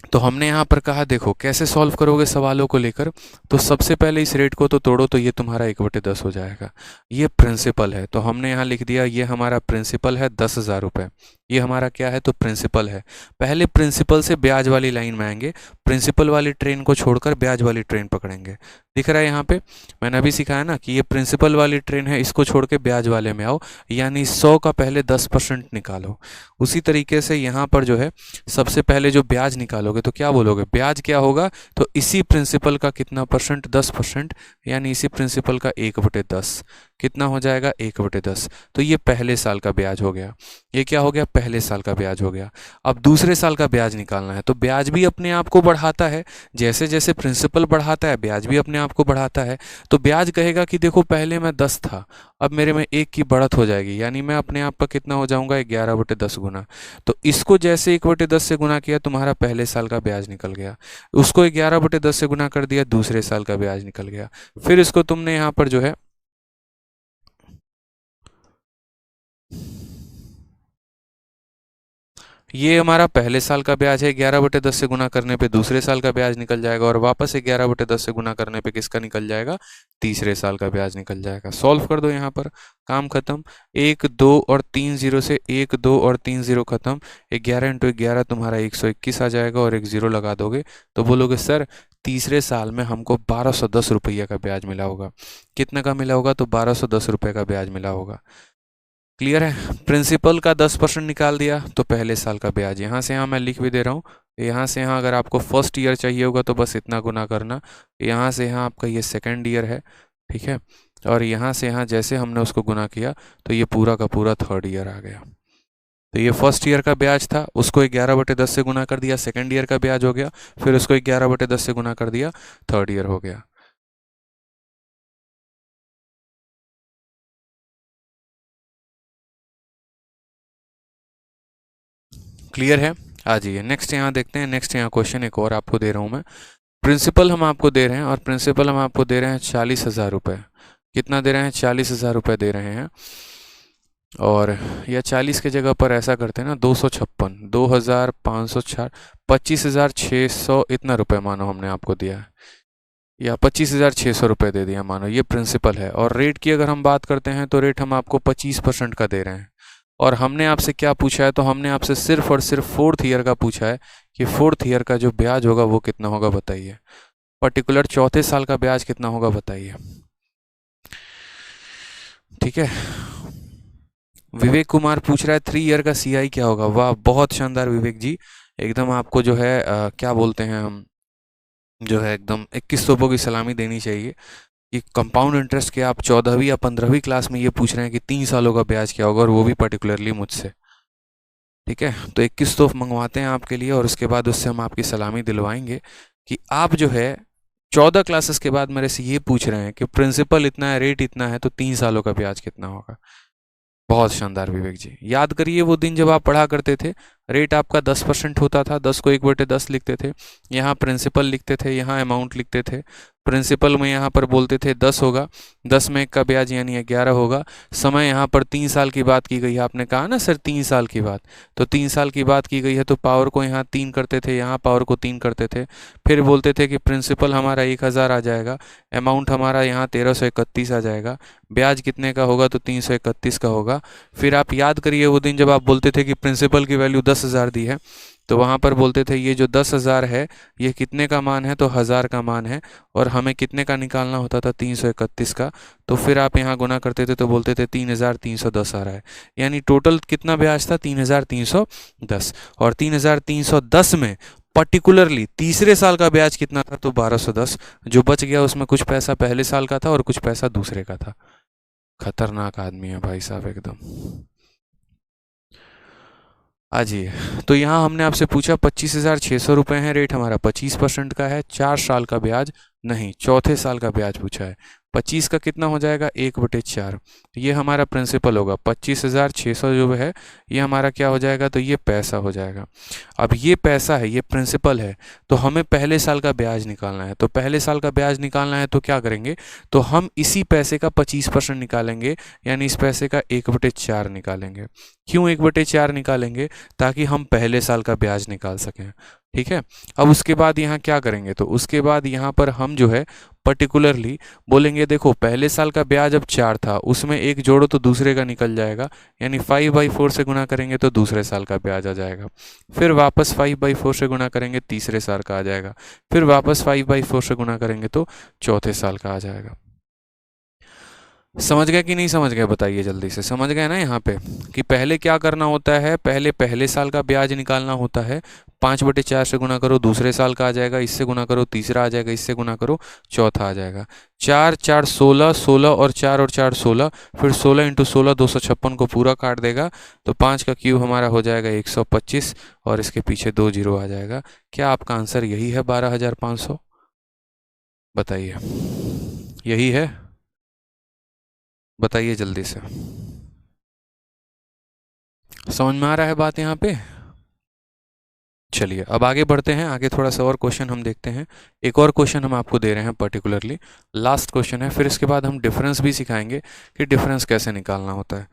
तो हमने यहाँ पर कहा देखो कैसे सॉल्व करोगे सवालों को लेकर, तो सबसे पहले इस रेट को तो तोड़ो, तो ये तुम्हारा 1/10 हो जाएगा। ये प्रिंसिपल है, तो हमने यहाँ लिख दिया ये हमारा प्रिंसिपल है 10,000 रुपये। ये हमारा क्या है, तो प्रिंसिपल है। पहले प्रिंसिपल से ब्याज वाली लाइन में आएंगे, प्रिंसिपल वाली ट्रेन को छोड़कर ब्याज वाली ट्रेन पकड़ेंगे। दिख रहा है यहाँ पे, मैंने अभी सिखाया ना कि ये प्रिंसिपल वाली ट्रेन है, इसको छोड़ के ब्याज वाले में आओ, यानी 100 का पहले 10% निकालो। उसी तरीके से यहाँ पर जो है सबसे पहले जो ब्याज निकालोगे तो क्या बोलोगे, ब्याज क्या होगा, तो इसी प्रिंसिपल का कितना परसेंट, 10%, यानी इसी प्रिंसिपल का 1/10 कितना हो जाएगा, 1/10। तो ये पहले साल का ब्याज हो गया। ये क्या हो गया, पहले साल का ब्याज हो गया। अब दूसरे साल का ब्याज निकालना है, तो ब्याज भी अपने आप को बढ़ाता है, जैसे जैसे प्रिंसिपल बढ़ाता है ब्याज भी अपने आप को बढ़ाता है। तो ब्याज कहेगा कि देखो पहले मैं 10 था, अब मेरे में 1 की बढ़त हो जाएगी, यानी मैं अपने आप का कितना हो जाऊंगा, 11/10 गुना। तो इसको जैसे 1/10 से गुना किया, तुम्हारा पहले साल का ब्याज निकल गया, उसको 11/10 से गुना कर दिया, दूसरे साल का ब्याज निकल गया। फिर इसको तुमने यहाँ पर जो है ये हमारा पहले साल का ब्याज है, 11/10 से गुना करने पे दूसरे साल का ब्याज निकल जाएगा, और वापस 11/10 से गुना करने पे किसका निकल जाएगा, तीसरे साल का ब्याज निकल जाएगा। सॉल्व कर दो, यहाँ पर काम खत्म। 1 2 और 3 जीरो से 1 2 और 3 जीरो खत्म, 11 × 11 तुम्हारा 121 आ जाएगा, और एक जीरो लगा दोगे तो बोलोगे सर तीसरे साल में हमको 1210 रुपये का ब्याज मिला होगा। कितने का मिला होगा, तो 1210 रुपये का ब्याज मिला होगा। क्लियर है, प्रिंसिपल का 10% निकाल दिया तो पहले साल का ब्याज, यहाँ से यहाँ मैं लिख भी दे रहा हूँ, यहाँ से यहाँ अगर आपको फर्स्ट ईयर चाहिए होगा तो बस इतना गुना करना, यहाँ से यहाँ आपका ये सेकेंड ईयर है, ठीक है, और यहाँ से यहाँ जैसे हमने उसको गुना किया तो ये पूरा का पूरा थर्ड ईयर आ गया। तो ये फर्स्ट ईयर का ब्याज था, उसको 11/10 से गुना कर दिया, सेकेंड ईयर का ब्याज हो गया, फिर उसको 11/10 से गुना कर दिया, थर्ड ईयर हो गया। क्लियर है, आ जाइए नेक्स्ट यहाँ देखते हैं। नेक्स्ट यहाँ क्वेश्चन एक और आपको दे रहा हूँ मैं। प्रिंसिपल हम आपको दे रहे हैं, और प्रिंसिपल हम आपको दे रहे हैं 40,000 रुपये। कितना दे रहे हैं, 40,000 रुपये दे रहे हैं, और या 40 के जगह पर ऐसा करते हैं ना, 256, 2,560, 25,600 इतना रुपये मानो हमने आपको दिया है, या 25,600 रुपये दे दिया मानो, ये प्रिंसिपल है। और रेट की अगर हम बात करते हैं तो रेट हम आपको 25% का दे रहे हैं। और हमने आपसे क्या पूछा है, तो हमने आपसे सिर्फ और सिर्फ फोर्थ ईयर का पूछा है कि फोर्थ ईयर का जो ब्याज होगा वो कितना होगा बताइए, पर्टिकुलर चौथे साल का ब्याज कितना होगा बताइए। ठीक है, विवेक कुमार पूछ रहा है 3 ईयर का सीआई क्या होगा। वाह बहुत शानदार विवेक जी, एकदम आपको जो है क्या बोलते हैं हम, जो है एकदम 21 तोपों की सलामी देनी चाहिए। कि कंपाउंड इंटरेस्ट के आप 14वीं या 15वीं क्लास में ये पूछ रहे हैं कि 3 सालों का ब्याज क्या होगा, और वो भी पर्टिकुलरली मुझसे। ठीक है, तो 21 तोहफ मंगवाते हैं आपके लिए, और उसके बाद उससे हम आपकी सलामी दिलवाएंगे कि आप जो है 14 क्लासेस के बाद मेरे से ये पूछ रहे हैं कि प्रिंसिपल इतना है, रेट इतना है, तो 3 सालों का ब्याज कितना होगा। बहुत शानदार विवेक जी, याद करिए वो दिन जब आप पढ़ा करते थे, रेट आपका 10% होता था, 10 को 1/10 लिखते थे, यहाँ प्रिंसिपल लिखते थे, यहाँ अमाउंट लिखते थे, प्रिंसिपल में यहाँ पर बोलते थे 10 होगा, 10 में 1 का ब्याज यानी 11 होगा। समय यहाँ पर 3 साल की बात की गई है, आपने कहा ना सर 3 साल की बात, तो 3 साल की बात की गई है, तो पावर को यहाँ 3 करते थे, यहाँ पावर को 3 करते थे, फिर बोलते थे कि प्रिंसिपल हमारा 1000 आ जाएगा, अमाउंट हमारा यहाँ 1331 आ जाएगा, ब्याज कितने का होगा, तो 331 का होगा। फिर आप याद करिए वो दिन जब आप बोलते थे कि प्रिंसिपल की वैल्यू 10,000 दी है, तो वहाँ पर बोलते थे ये जो 10,000 है ये कितने का मान है, तो 1000 का मान है, और हमें कितने का निकालना होता था, 331 का। तो फिर आप यहाँ गुना करते थे तो बोलते थे 3,310 आ रहा है, यानी टोटल कितना ब्याज था, 3,310। और 3,310 में पर्टिकुलरली तीसरे साल का ब्याज कितना था, तो 1,210। जो बच गया उसमें कुछ पैसा पहले साल का था और कुछ पैसा दूसरे का था। खतरनाक आदमी है भाई साहब एकदम। आजिए, तो यहाँ हमने आपसे पूछा 25,600 रुपये है रेट, हमारा 25% का है, 4 साल का ब्याज नहीं, चौथे साल का ब्याज पूछा है। 25 का कितना हो जाएगा, 1/4, ये हमारा प्रिंसिपल होगा। 25,600 जो है ये हमारा क्या हो जाएगा, तो ये पैसा हो जाएगा। अब ये पैसा है, ये प्रिंसिपल है, तो हमें पहले साल का ब्याज निकालना है। तो पहले साल का ब्याज निकालना है तो क्या करेंगे, तो हम इसी पैसे का 25% निकालेंगे, यानी इस पैसे का 1/4 निकालेंगे। क्यों 1/4 निकालेंगे, ताकि हम पहले साल का ब्याज निकाल सकें। ठीक है, अब उसके बाद यहाँ क्या करेंगे, तो उसके बाद यहाँ पर हम जो है पर्टिकुलरली बोलेंगे देखो पहले साल का ब्याज अब 4 था, उसमें एक जोड़ो तो दूसरे का निकल जाएगा, यानी 5/4 से गुना करेंगे तो दूसरे साल का ब्याज आ जाएगा। फिर वापस 5/4 से गुना करेंगे तीसरे साल का आ जाएगा, फिर वापस 5/4 से गुना करेंगे तो चौथे साल का आ जाएगा। समझ गए कि नहीं समझ गए, बताइए जल्दी से। समझ गए ना यहाँ पे कि पहले क्या करना होता है, पहले साल का ब्याज निकालना होता है, 5/4 से गुना करो दूसरे साल का आ जाएगा, इससे गुना करो तीसरा आ जाएगा, इससे गुना करो चौथा आ जाएगा। 4 4 16, 16 और 4 और 4 16, फिर 16 × 16 256 को पूरा काट देगा, तो 5 का क्यूब हमारा हो जाएगा 125, और इसके पीछे 2 जीरो आ जाएगा। क्या आपका आंसर यही है 12,500? बताइए, यही है, बताइए जल्दी से। समझ में आ रहा है बात यहाँ पे? चलिए अब आगे बढ़ते हैं, आगे थोड़ा सा और क्वेश्चन हम देखते हैं। एक और क्वेश्चन हम आपको दे रहे हैं पर्टिकुलरली, लास्ट क्वेश्चन है, फिर इसके बाद हम डिफरेंस भी सिखाएंगे कि डिफरेंस कैसे निकालना होता है।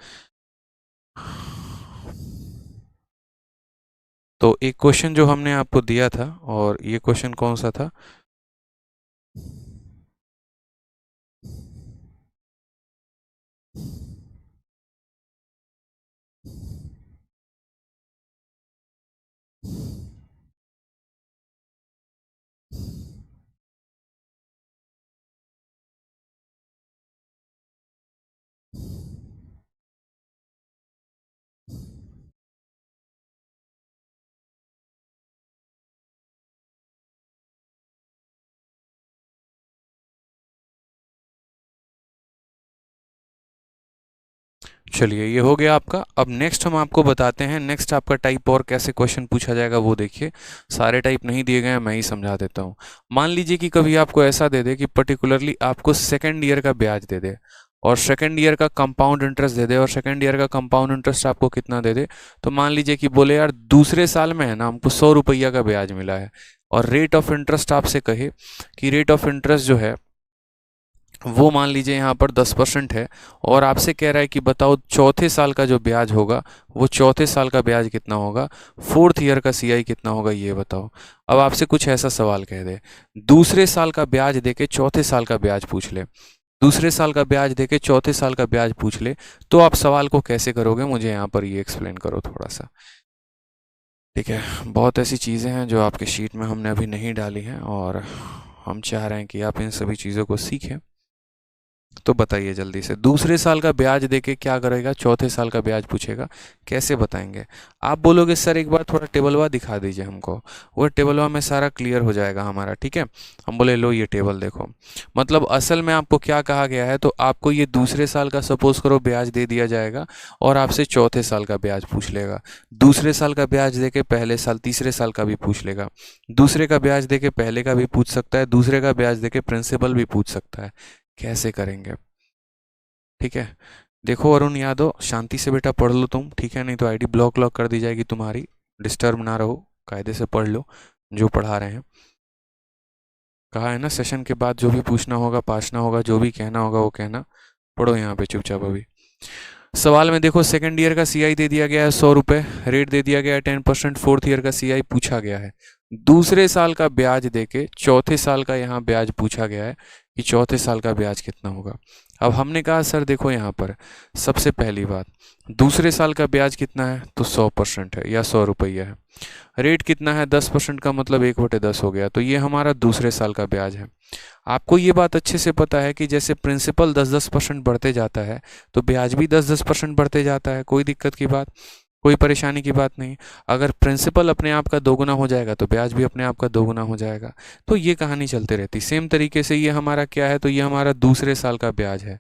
तो एक क्वेश्चन जो हमने आपको दिया था, और ये क्वेश्चन कौन सा था, चलिए ये हो गया आपका। अब नेक्स्ट हम आपको बताते हैं, नेक्स्ट आपका टाइप और कैसे क्वेश्चन पूछा जाएगा वो देखिए। सारे टाइप नहीं दिए गए हैं, मैं ही समझा देता हूँ। मान लीजिए कि कभी आपको ऐसा दे दे कि पर्टिकुलरली आपको सेकेंड ईयर का ब्याज दे दे, और सेकेंड ईयर का कंपाउंड इंटरेस्ट दे दे, और सेकेंड ईयर का कंपाउंड इंटरेस्ट आपको कितना दे दे, तो मान लीजिए कि बोले यार दूसरे साल में है ना हमको 100 रुपया का ब्याज मिला है, और रेट ऑफ इंटरेस्ट आपसे कहे कि रेट ऑफ इंटरेस्ट जो है वो मान लीजिए यहाँ पर 10% है, और आपसे कह रहा है कि बताओ चौथे साल का जो ब्याज होगा वो चौथे साल का ब्याज कितना होगा, फोर्थ ईयर का सीआई कितना होगा ये बताओ। अब आपसे कुछ ऐसा सवाल कह दे, दूसरे साल का ब्याज देके चौथे साल का ब्याज पूछ ले, दूसरे साल का ब्याज देके चौथे साल का ब्याज पूछ ले, तो आप सवाल को कैसे करोगे, मुझे यहाँ पर ये एक्सप्लेन करो थोड़ा सा। ठीक है, बहुत ऐसी चीज़ें हैं जो आपके शीट में हमने अभी नहीं डाली हैं, और हम चाह रहे हैं कि आप इन सभी चीज़ों को सीखें। तो बताइए जल्दी से, दूसरे साल का ब्याज देके क्या करेगा, चौथे साल का ब्याज पूछेगा, कैसे बताएंगे? आप बोलोगे सर एक बार थोड़ा टेबलवा दिखा दीजिए हमको, वो टेबलवा में सारा क्लियर हो जाएगा हमारा, ठीक है। हम बोले लो ये टेबल देखो, मतलब असल में आपको क्या कहा गया है, तो आपको ये दूसरे साल का सपोज करो ब्याज दे दिया जाएगा और आपसे चौथे साल का ब्याज पूछ लेगा। दूसरे साल का ब्याज देके पहले साल तीसरे साल का भी पूछ लेगा, दूसरे का ब्याज देके पहले का भी पूछ सकता है, दूसरे का ब्याज देके प्रिंसिपल भी पूछ सकता है। कैसे करेंगे? ठीक है, देखो अरुण यादव, शांति से बेटा पढ़ लो तुम, ठीक है, नहीं तो आईडी ब्लॉक लॉक कर दी जाएगी तुम्हारी। डिस्टर्ब ना रहो, कायदे से पढ़ लो जो पढ़ा रहे हैं। कहा है ना सेशन के बाद जो भी पूछना होगा, पाछना होगा, जो भी कहना होगा वो कहना। पढ़ो यहाँ पे चुपचाप अभी। सवाल में देखो सेकंड ईयर का सीआई दे दिया गया है 100 रुपये, रेट दे दिया गया है 10%, फोर्थ ईयर का सीआई पूछा गया है, दूसरे साल का ब्याज देके चौथे साल का यहाँ ब्याज पूछा गया है कि चौथे साल का ब्याज कितना होगा। अब हमने कहा सर देखो यहाँ पर सबसे पहली बात, दूसरे साल का ब्याज कितना है, तो 100% है या 100 रुपये है। रेट कितना है, 10% का मतलब 1/10 हो गया, तो ये हमारा दूसरे साल का ब्याज है। आपको ये बात अच्छे से पता है कि जैसे प्रिंसिपल 10-10% बढ़ते जाता है तो ब्याज भी 10-10% बढ़ते जाता है, कोई दिक्कत की बात, कोई परेशानी की बात नहीं। अगर प्रिंसिपल अपने आप का दोगुना हो जाएगा तो ब्याज भी अपने आप का दोगुना हो जाएगा। तो ये कहानी चलते रहती। सेम तरीके से ये हमारा क्या है, तो ये हमारा दूसरे साल का ब्याज है,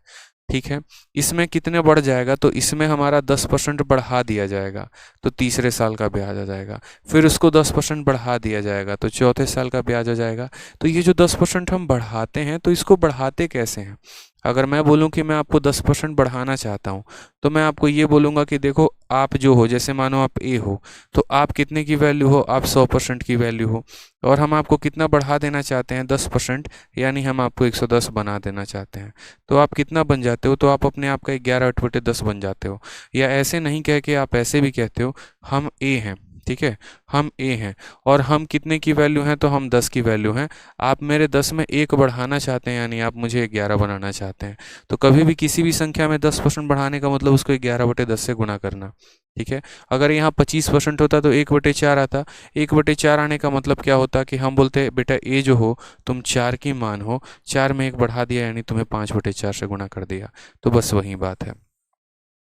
ठीक है। इसमें कितने बढ़ जाएगा, तो इसमें हमारा 10% बढ़ा दिया जाएगा तो तीसरे साल का ब्याज आ जाएगा, फिर उसको 10% बढ़ा दिया जाएगा तो चौथे साल का ब्याज आ जाएगा। तो ये जो 10% हम बढ़ाते हैं, तो इसको बढ़ाते कैसे हैं? अगर मैं बोलूं कि मैं आपको 10% बढ़ाना चाहता हूं, तो मैं आपको ये बोलूँगा कि देखो आप जो हो, जैसे मानो आप ए हो, तो आप कितने की वैल्यू हो, आप 100% की वैल्यू हो, और हम आपको कितना बढ़ा देना चाहते हैं, 10%, यानी हम आपको 110 बना देना चाहते हैं। तो आप कितना बन जाते हो, तो आप अपने आप का 11/10 बन जाते हो। या ऐसे नहीं कह के आप ऐसे भी कहते हो, हम ए हैं, ठीक है, हम ए हैं और हम कितने की वैल्यू हैं, तो हम 10 की वैल्यू हैं। आप मेरे 10 में 1 बढ़ाना चाहते हैं, यानी आप मुझे 11 बनाना चाहते हैं। तो कभी भी किसी भी संख्या में 10% बढ़ाने का मतलब उसको 11/10 से गुना करना, ठीक है। अगर यहाँ 25% होता तो 1/4 आता, 1/4 आने का मतलब क्या होता कि हम बोलते बेटा ए जो हो तुम 4 की मान हो, 4 में 1 बढ़ा दिया यानी तुम्हें 5/4 से गुना कर दिया। तो बस वही बात है।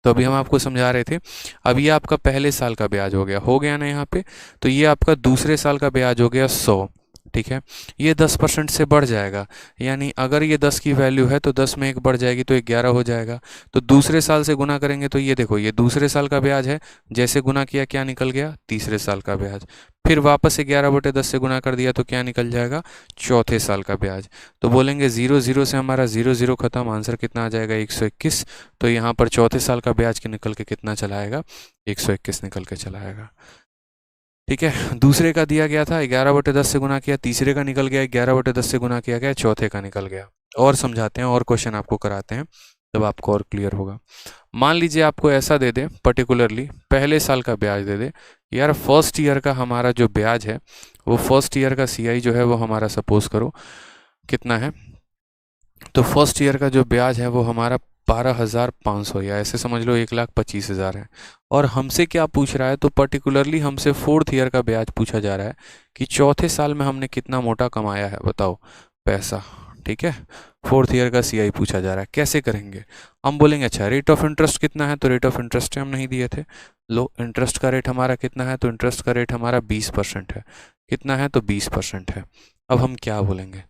तो अभी हम आपको समझा रहे थे, अब ये आपका पहले साल का ब्याज हो गया ना यहाँ पे। तो ये आपका दूसरे साल का ब्याज हो गया 100, ठीक है। ये 10% से बढ़ जाएगा, यानी अगर ये 10 की वैल्यू है तो 10 में 1 बढ़ जाएगी तो 11 हो जाएगा। तो दूसरे साल से गुना करेंगे तो ये देखो ये दूसरे साल का ब्याज है, जैसे गुना किया क्या निकल गया, तीसरे साल का ब्याज। फिर वापस 11/10 से गुना कर दिया तो क्या निकल जाएगा, चौथे साल का ब्याज। तो बोलेंगे 0 0 से हमारा 0 0 खत्म, आंसर कितना आ जाएगा 121। तो यहाँ पर चौथे साल का ब्याज के निकल के कितना चला आएगा, 121 निकल के चला आएगा, ठीक है। दूसरे का दिया गया था 11/10 से गुना किया, तीसरे का निकल गया 11/10 से गुना किया गया, चौथे का निकल गया। और समझाते हैं और क्वेश्चन आपको कराते हैं तब आपको और क्लियर होगा। मान लीजिए आपको ऐसा दे दे, पर्टिकुलरली पहले साल का ब्याज दे दे, यार फर्स्ट ईयर का हमारा जो ब्याज है, वो फर्स्ट ईयर का सीआई जो है वो हमारा सपोज करो कितना है, तो फर्स्ट ईयर का जो ब्याज है वो हमारा 12,500 या ऐसे समझ लो 1,25,000 है। और हमसे क्या पूछ रहा है, तो पर्टिकुलरली हमसे फोर्थ ईयर का ब्याज पूछा जा रहा है कि चौथे साल में हमने कितना मोटा कमाया है, बताओ पैसा, ठीक है। फोर्थ ईयर का सीआई पूछा जा रहा है, कैसे करेंगे? हम बोलेंगे अच्छा रेट ऑफ इंटरेस्ट कितना है, तो रेट ऑफ इंटरेस्ट हम नहीं दिए थे। लो इंटरेस्ट का रेट हमारा कितना है, तो इंटरेस्ट का रेट हमारा 20% है। कितना है, तो 20% है। अब हम क्या बोलेंगे,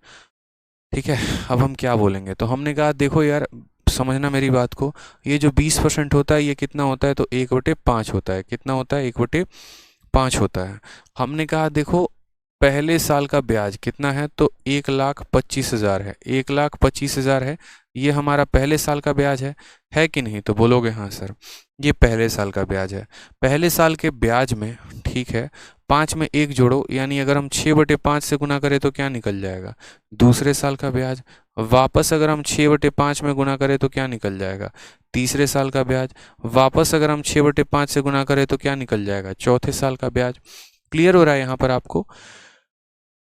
ठीक है, अब हम क्या बोलेंगे, तो हमने कहा देखो यार समझना मेरी बात को, ये जो 20% होता है ये कितना होता है, तो 1/5 होता है। कितना होता है, 1/5 होता है। हमने कहा देखो पहले साल का ब्याज कितना है, तो 1,25,000 है, 1,25,000 है, ये हमारा पहले साल का ब्याज है कि नहीं? तो बोलोगे हाँ सर ये पहले साल का ब्याज है। पहले साल के ब्याज में, ठीक है, 5 में 1 जोड़ो, यानी अगर हम 6/5 से गुना करें तो क्या निकल जाएगा, दूसरे साल का ब्याज। वापस अगर हम 6/5 में गुना करें तो क्या निकल जाएगा, तीसरे साल का ब्याज। वापस अगर हम 6/5 से गुना करें तो क्या निकल जाएगा, चौथे साल का ब्याज। क्लियर हो रहा है यहाँ पर आपको?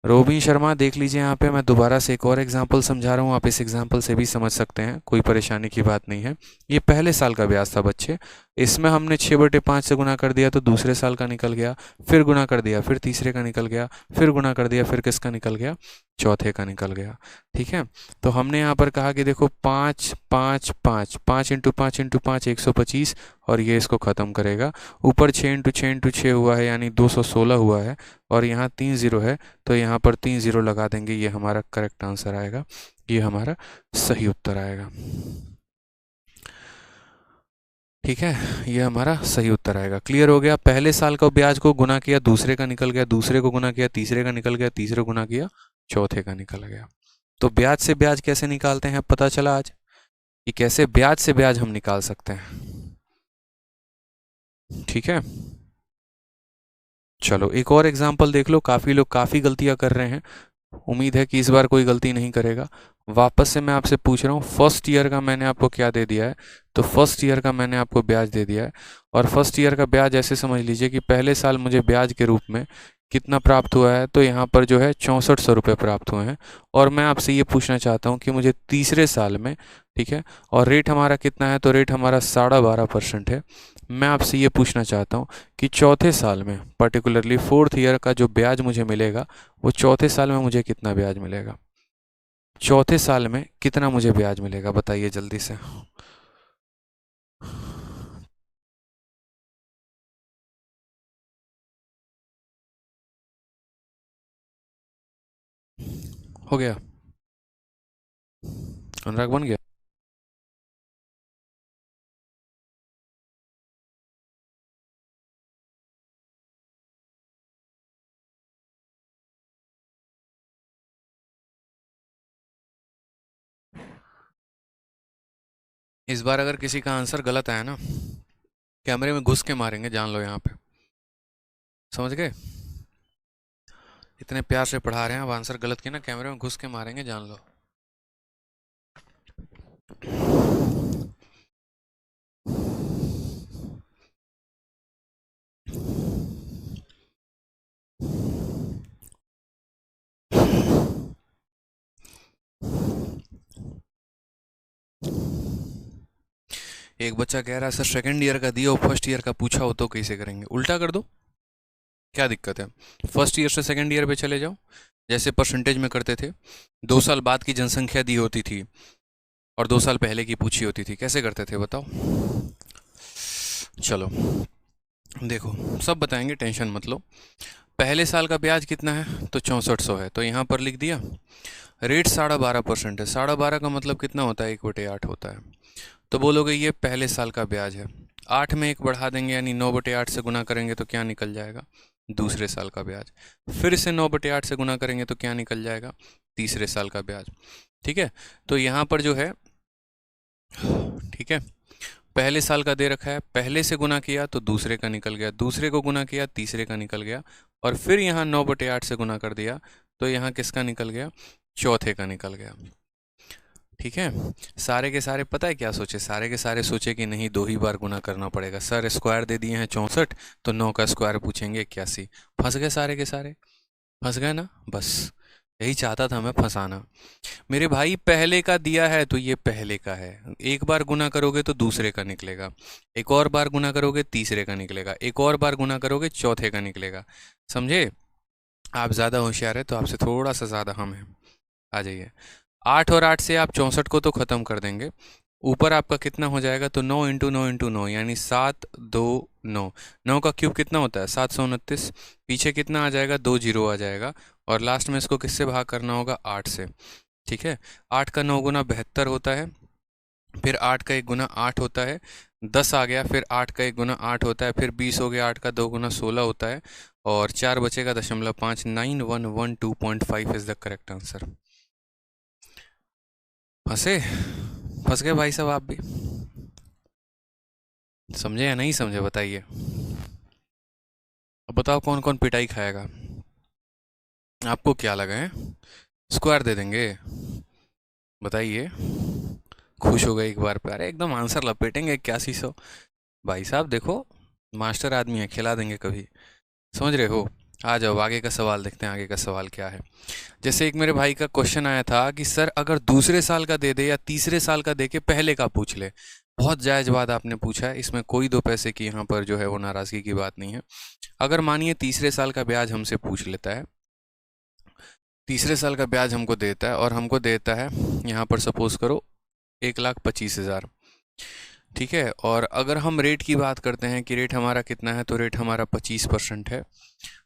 रोबिन शर्मा देख लीजिए, यहाँ पे मैं दोबारा से एक और एग्जांपल समझा रहा हूँ, आप इस एग्जांपल से भी समझ सकते हैं, कोई परेशानी की बात नहीं है। ये पहले साल का ब्याज था बच्चे, इसमें हमने 6/5 से गुना कर दिया तो दूसरे साल का निकल गया, फिर गुना कर दिया फिर तीसरे का निकल गया, फिर गुना कर दिया फिर किसका निकल गया, चौथे का निकल गया। ठीक है, तो हमने यहाँ पर कहा कि देखो 5 5 5 5 इंटू 5 इंटू 5 125, और ये इसको ख़त्म करेगा। ऊपर 6 इंटू 6 इंटू 6 हुआ है यानी 216 हुआ है, और यहाँ 3 ज़ीरो है तो यहाँ पर 3 ज़ीरो लगा देंगे, ये हमारा करेक्ट आंसर आएगा, ये हमारा सही उत्तर आएगा। ठीक है, ये हमारा सही उत्तर आएगा। क्लियर हो गया? पहले साल का ब्याज को गुना किया, दूसरे का निकल गया, दूसरे को गुना किया, तीसरे का निकल गया, तीसरे गुना किया, चौथे का निकल गया। तो ब्याज से ब्याज कैसे निकालते हैं पता चला आज कि कैसे ब्याज से ब्याज हम निकाल सकते हैं। ठीक है, चलो एक और एग्जांपल देख लो। काफ़ी लोग काफ़ी गलतियां कर रहे हैं, उम्मीद है कि इस बार कोई गलती नहीं करेगा। वापस से मैं आपसे पूछ रहा हूँ, फर्स्ट ईयर का मैंने आपको क्या दे दिया है, तो फर्स्ट ईयर का मैंने आपको ब्याज दे दिया है। और फर्स्ट ईयर का ब्याज ऐसे समझ लीजिए कि पहले साल मुझे ब्याज के रूप में कितना प्राप्त हुआ है, तो यहाँ पर जो है 6400 रुपये प्राप्त हुए हैं। और मैं आपसे ये पूछना चाहता हूँ कि मुझे तीसरे साल में, ठीक है, और रेट हमारा कितना है, तो रेट हमारा 12.5% है। मैं आपसे ये पूछना चाहता हूँ कि चौथे साल में, पर्टिकुलरली फोर्थ ईयर का जो ब्याज मुझे मिलेगा, वो चौथे साल में मुझे कितना ब्याज मिलेगा, चौथे साल में कितना मुझे ब्याज मिलेगा, बताइए जल्दी से। हो गया? अनुराग बन गया? इस बार अगर किसी का आंसर गलत आया ना, कैमरे में घुस के मारेंगे, जान लो। यहाँ पे समझ गए? इतने प्यार से पढ़ा रहे हैं, अब आंसर गलत किया ना, कैमरे में घुस के मारेंगे, जान लो। एक बच्चा कह रहा है सर सेकंड ईयर का दिया हो, फर्स्ट ईयर का पूछा हो तो कैसे करेंगे? उल्टा कर दो, क्या दिक्कत है? फर्स्ट ईयर से सेकंड ईयर पे चले जाओ, जैसे परसेंटेज में करते थे। 2 साल बाद की जनसंख्या दी होती थी और 2 साल पहले की पूछी होती थी, कैसे करते थे बताओ? चलो देखो, सब बताएंगे, टेंशन मत लो। पहले साल का ब्याज कितना है, तो 6400 है, तो यहाँ पर लिख दिया। रेट 12.5% है, 12.5 का मतलब कितना होता है, 1/8 होता है। तो बोलोगे ये पहले साल का ब्याज है, 8 में 1 बढ़ा देंगे यानी 9/8 से गुना करेंगे तो क्या निकल जाएगा, दूसरे साल का ब्याज। फिर से 9/8 से गुना करेंगे तो क्या निकल जाएगा, तीसरे साल का ब्याज। ठीक है, तो यहाँ पर जो है, ठीक है, पहले साल का दे रखा है, पहले से गुना किया तो दूसरे का निकल गया, दूसरे को गुना किया तीसरे का निकल गया, और फिर यहाँ 9/8 से गुना कर दिया तो यहाँ किसका निकल गया, चौथे का निकल गया। ठीक है, सारे के सारे पता है क्या सोचे, सारे के सारे सोचे कि नहीं 2 ही बार गुना करना पड़ेगा, सर स्क्वायर दे दिए हैं 64, तो 9 का स्क्वायर पूछेंगे 81। फंस गए सारे के सारे, फंस गए ना, बस यही चाहता था मैं, फंसाना। मेरे भाई पहले का दिया है तो ये पहले का है, एक बार गुना करोगे तो दूसरे का निकलेगा, एक और बार गुना करोगे तीसरे का निकलेगा, एक और बार गुना करोगे चौथे का निकलेगा। समझे? आप ज़्यादा होशियार है तो आपसे थोड़ा सा ज़्यादा हम हैं। आ जाइए, 8 और 8 से आप 64 को तो ख़त्म कर देंगे, ऊपर आपका कितना हो जाएगा, तो 9 इंटू 9 इंटू 9 यानी 7 2 9, 9 का क्यूब कितना होता है, 729। पीछे कितना आ जाएगा, 2 जीरो आ जाएगा, और लास्ट में इसको किससे भाग करना होगा, 8 से। ठीक है, 8 का 9 गुना 72 होता है, फिर 8 का 1 गुना 8 होता है, 10 आ गया, फिर 8 का 1 गुना 8 होता है, फिर 20 हो गया, 8 का 2 गुना 16 होता है, और 4 बचेगा 0.5, 9112.5 इज द करेक्ट आंसर। फंसे? फंस गए भाई साहब आप भी? समझे या नहीं समझे बताइए? अब बताओ कौन कौन पिटाई खाएगा, आपको क्या लगा है? स्क्वायर दे देंगे, बताइए। खुश हो गए एक बार पे, अरे एकदम आंसर लपेटेंगे 8100। भाई साहब देखो, मास्टर आदमी है, खिला देंगे कभी, समझ रहे हो? आ जाओ आगे का सवाल देखते हैं, आगे का सवाल क्या है। जैसे एक मेरे भाई का क्वेश्चन आया था कि सर अगर दूसरे साल का दे दे या तीसरे साल का दे के पहले का पूछ ले, बहुत जायज़ बात आपने पूछा है, इसमें कोई दो पैसे की यहाँ पर जो है वो नाराज़गी की बात नहीं है। अगर मानिए तीसरे साल का ब्याज हमसे पूछ लेता है, तीसरे साल का ब्याज हमको देता है और हमको देता है यहाँ पर सपोज़ करो 1,25,000, ठीक है। और अगर हम रेट की बात करते हैं कि रेट हमारा कितना है, तो रेट हमारा 25% है।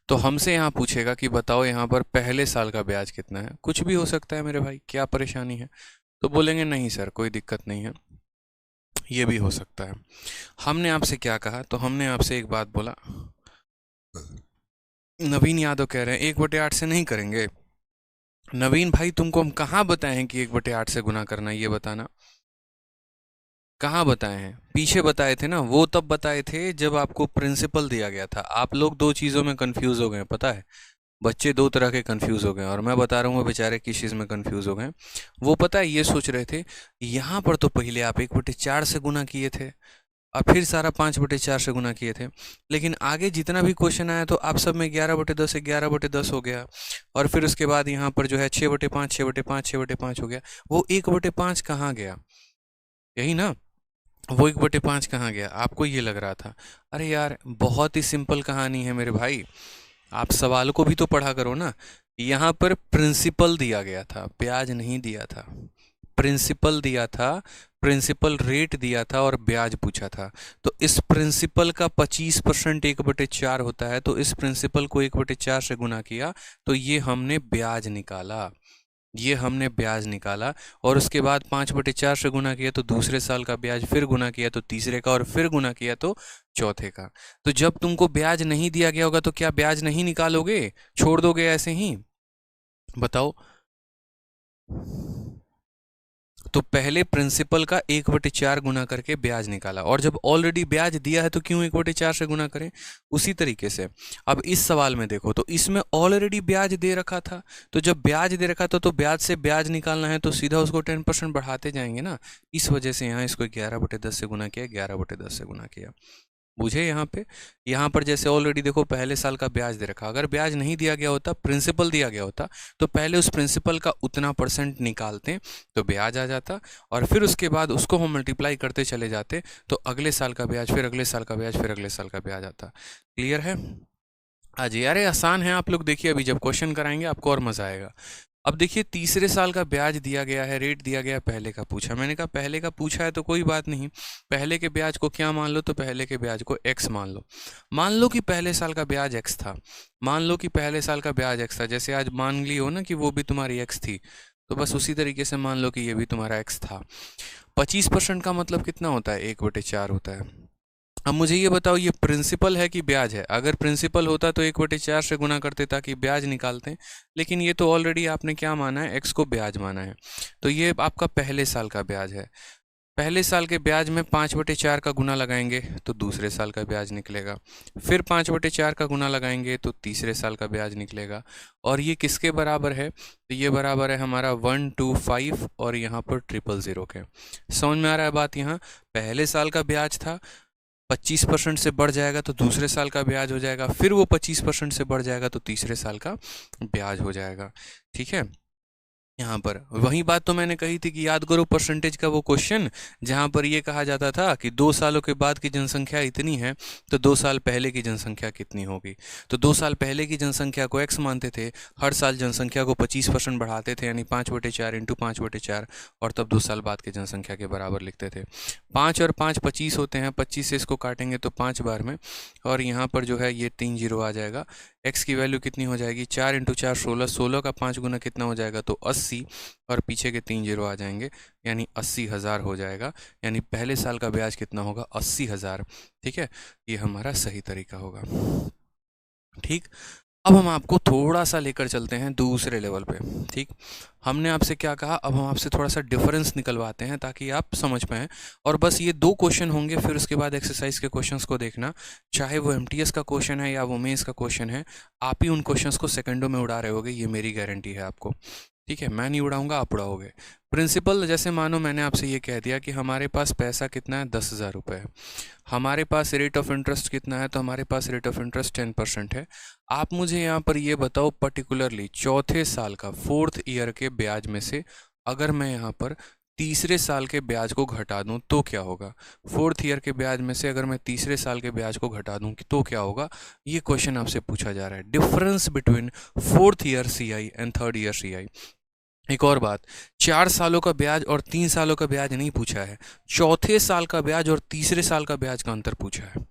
तो हमसे यहाँ पूछेगा कि बताओ यहाँ पर पहले साल का ब्याज कितना है। कुछ भी हो सकता है मेरे भाई, क्या परेशानी है? तो बोलेंगे नहीं सर कोई दिक्कत नहीं है, ये भी हो सकता है। हमने आपसे क्या कहा, तो हमने आपसे एक बात बोला, नवीन यादव कह रहे हैं 1/8 से नहीं करेंगे। नवीन भाई तुमको हम कहाँ बताए हैं कि 1/8 से गुना करना, ये बताना। कहाँ बताए हैं? पीछे बताए थे ना, वो तब बताए थे जब आपको प्रिंसिपल दिया गया था। आप लोग दो चीज़ों में कंफ्यूज हो गए, पता है? बच्चे दो तरह के कंफ्यूज हो गए, और मैं बता रहा हूँ वो बेचारे किस चीज़ में कंफ्यूज हो गए। वो पता है ये सोच रहे थे, यहाँ पर तो पहले आप 1/4 से गुना किए थे और फिर सारा 5/4 से गुना किए थे, लेकिन आगे जितना भी क्वेश्चन आया तो आप सब में 11/10 11/10 हो गया, और फिर उसके बाद यहाँ पर जो है 6/5 6/5 6/5 हो गया। वो 1/5 कहाँ गया? यही ना, वो 1/5 कहाँ गया? आपको ये लग रहा था। अरे यार बहुत ही सिंपल कहानी है मेरे भाई, आप सवाल को भी तो पढ़ा करो ना। यहाँ पर प्रिंसिपल दिया गया था, ब्याज नहीं दिया था। प्रिंसिपल दिया था, प्रिंसिपल रेट दिया था और ब्याज पूछा था। तो इस प्रिंसिपल का 25% 1/4 होता है, तो इस प्रिंसिपल को 1/4 से गुना किया तो ये हमने ब्याज निकाला, ये हमने ब्याज निकाला। और उसके बाद 5/4 से गुना किया तो दूसरे साल का ब्याज, फिर गुना किया तो तीसरे का, और फिर गुना किया तो चौथे का। तो जब तुमको ब्याज नहीं दिया गया होगा तो क्या ब्याज नहीं निकालोगे, छोड़ दोगे ऐसे ही? बताओ। तो पहले प्रिंसिपल का 1/4 गुना करके ब्याज निकाला, और जब ऑलरेडी ब्याज दिया है तो क्यों 1/4 से गुना करें? उसी तरीके से अब इस सवाल में देखो, तो इसमें ऑलरेडी ब्याज दे रखा था, तो जब ब्याज दे रखा था तो ब्याज से ब्याज निकालना है तो सीधा उसको 10% बढ़ाते जाएंगे ना। इस वजह से यहाँ इसको 11/10 से गुना किया, 11/10 से गुना किया। बुझे? यहाँ पर जैसे ऑलरेडी देखो पहले साल का ब्याज दे रखा, अगर ब्याज नहीं दिया गया होता, प्रिंसिपल दिया गया होता, तो पहले उस प्रिंसिपल का उतना परसेंट निकालते तो ब्याज आ जाता, और फिर उसके बाद उसको हम मल्टीप्लाई करते चले जाते तो अगले साल का ब्याज, फिर अगले साल का ब्याज, फिर अगले साल का ब्याज आता। क्लियर है? हाँ जी, अरे आसान है, आप लोग देखिए अभी जब क्वेश्चन कराएंगे आपको और मज़ा आएगा। अब देखिए तीसरे साल का ब्याज दिया गया है, रेट दिया गया है, पहले का पूछा। मैंने कहा पहले का पूछा है तो कोई बात नहीं, पहले के ब्याज को क्या मान लो, तो पहले के ब्याज को x मान लो। मान लो कि पहले साल का ब्याज x था, मान लो कि पहले साल का ब्याज x था, जैसे आज मान ली हो ना कि वो भी तुम्हारी x थी, तो बस उसी तरीके से मान लो कि ये भी तुम्हारा x था। 25% का मतलब कितना होता है? 1/4 होता है। अब मुझे ये बताओ ये प्रिंसिपल है कि ब्याज है? अगर प्रिंसिपल होता तो 1/4 से गुना करते ताकि ब्याज निकालते हैं, लेकिन ये तो ऑलरेडी आपने क्या माना है, x को ब्याज माना है। तो ये आपका पहले साल का ब्याज है। पहले साल के ब्याज में 5/4 का गुना लगाएंगे तो दूसरे साल का ब्याज निकलेगा, फिर 5/4 का गुना लगाएंगे तो तीसरे साल का ब्याज निकलेगा। और ये किसके बराबर है? तो ये बराबर है हमारा 125 और यहाँ पर 000 के। समझ में आ रहा है बात? यहाँ पहले साल का ब्याज था, 25% से बढ़ जाएगा तो दूसरे साल का ब्याज हो जाएगा, फिर वो 25% से बढ़ जाएगा तो तीसरे साल का ब्याज हो जाएगा। ठीक है, यहाँ पर वही बात तो मैंने कही थी कि याद करो परसेंटेज का वो क्वेश्चन, जहाँ पर ये कहा जाता था कि 2 सालों के बाद की जनसंख्या इतनी है तो 2 साल पहले की जनसंख्या कितनी होगी। तो 2 साल पहले की जनसंख्या को x मानते थे, हर साल जनसंख्या को 25% बढ़ाते थे, यानी 5/4 इंटू 5/4, और तब 2 साल बाद की जनसंख्या के बराबर लिखते थे। 5 और 5 25 होते हैं, 25 से इसको काटेंगे तो 5 बार में, और यहाँ पर जो है ये 3 जीरो आ जाएगा। x की वैल्यू कितनी हो जाएगी? 4 इंटू 4 16, 16 का 5 गुना कितना हो जाएगा? तो 80, और पीछे के 3 जीरो आ जाएंगे, यानी 80,000 हो जाएगा। यानी पहले साल का ब्याज कितना होगा? 80,000। ठीक है, ये हमारा सही तरीका होगा। ठीक, अब हम आपको थोड़ा सा लेकर चलते हैं दूसरे लेवल पे। ठीक, हमने आपसे क्या कहा, अब हम आपसे थोड़ा सा डिफरेंस निकलवाते हैं ताकि आप समझ पाएँ। और बस ये 2 क्वेश्चन होंगे, फिर उसके बाद एक्सरसाइज के क्वेश्चंस को देखना, चाहे वो एमटीएस का क्वेश्चन है या वो मेंस का क्वेश्चन है, आप ही उन क्वेश्चंस को सेकंडों में उड़ा रहे होगे, ये मेरी गारंटी है आपको। ठीक है, मैं नहीं उड़ाऊंगा, आप उड़ाओगे। प्रिंसिपल जैसे मानो मैंने आपसे ये कह दिया कि हमारे पास पैसा कितना है? 10,000 रुपये है। हमारे पास रेट ऑफ इंटरेस्ट कितना है? तो हमारे पास रेट ऑफ इंटरेस्ट 10% है। आप मुझे यहाँ पर ये बताओ पर्टिकुलरली चौथे साल का, 4th ईयर के ब्याज में से अगर मैं यहाँ पर तीसरे साल के ब्याज को घटा दूं तो क्या होगा। फोर्थ ईयर के ब्याज में से अगर मैं तीसरे साल के ब्याज को घटा दूं तो क्या होगा, ये क्वेश्चन आपसे पूछा जा रहा है। Difference between fourth year CI and third year CI. एक और बात, 4 सालों का ब्याज और 3 सालों का ब्याज नहीं पूछा है, चौथे साल का ब्याज और तीसरे साल का ब्याज का अंतर पूछा है।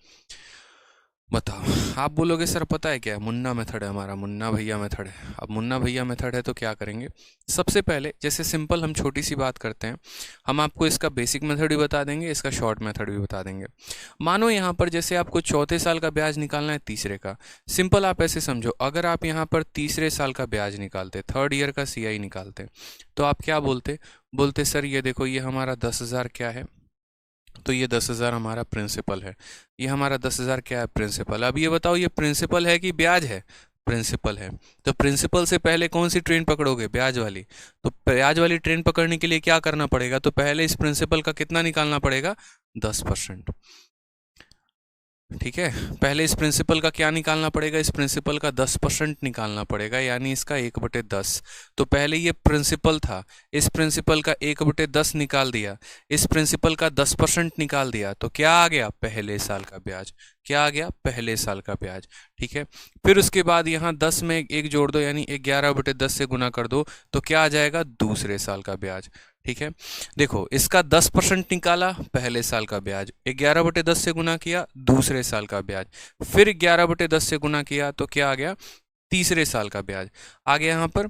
बताओ। आप बोलोगे सर पता है क्या, मुन्ना मेथड है हमारा, मुन्ना भैया मेथड है। अब मुन्ना भैया मेथड है तो क्या करेंगे, सबसे पहले जैसे सिंपल हम छोटी सी बात करते हैं, हम आपको इसका बेसिक मेथड भी बता देंगे, इसका शॉर्ट मेथड भी बता देंगे। मानो यहाँ पर जैसे आपको चौथे साल का ब्याज निकालना है तीसरे का, सिंपल आप ऐसे समझो, अगर आप यहाँ पर तीसरे साल का ब्याज निकालते, थर्ड ईयर का सीआई निकालते, तो आप क्या बोलते सर ये देखो ये हमारा 10,000 क्या है, तो ये 10,000 हमारा प्रिंसिपल है, ये हमारा 10,000 क्या है, प्रिंसिपल। अब ये बताओ ये प्रिंसिपल है कि ब्याज है, प्रिंसिपल है। तो प्रिंसिपल से पहले कौन सी ट्रेन पकड़ोगे, ब्याज वाली। तो ब्याज वाली ट्रेन पकड़ने के लिए क्या करना पड़ेगा, तो पहले इस प्रिंसिपल का कितना निकालना पड़ेगा, 10%। ठीक है, पहले इस प्रिंसिपल का क्या निकालना पड़ेगा, इस प्रिंसिपल का 10% निकालना पड़ेगा, यानी इसका 1/10। तो पहले ये प्रिंसिपल था, इस प्रिंसिपल का 1/10 निकाल दिया, इस प्रिंसिपल का 10% निकाल दिया, तो क्या आ गया, पहले साल का ब्याज। क्या आ गया, पहले साल का ब्याज। ठीक है, फिर उसके बाद यहाँ 10 में एक जोड़ दो, यानी 11/10 से गुना कर दो, तो क्या आ जाएगा, दूसरे साल का ब्याज। ठीक है, देखो इसका 10% निकाला, पहले साल का ब्याज, 11/10 से गुना किया, दूसरे साल का ब्याज, फिर 11/10 से गुना किया, तो क्या आ गया, तीसरे साल का ब्याज आ गया यहाँ पर।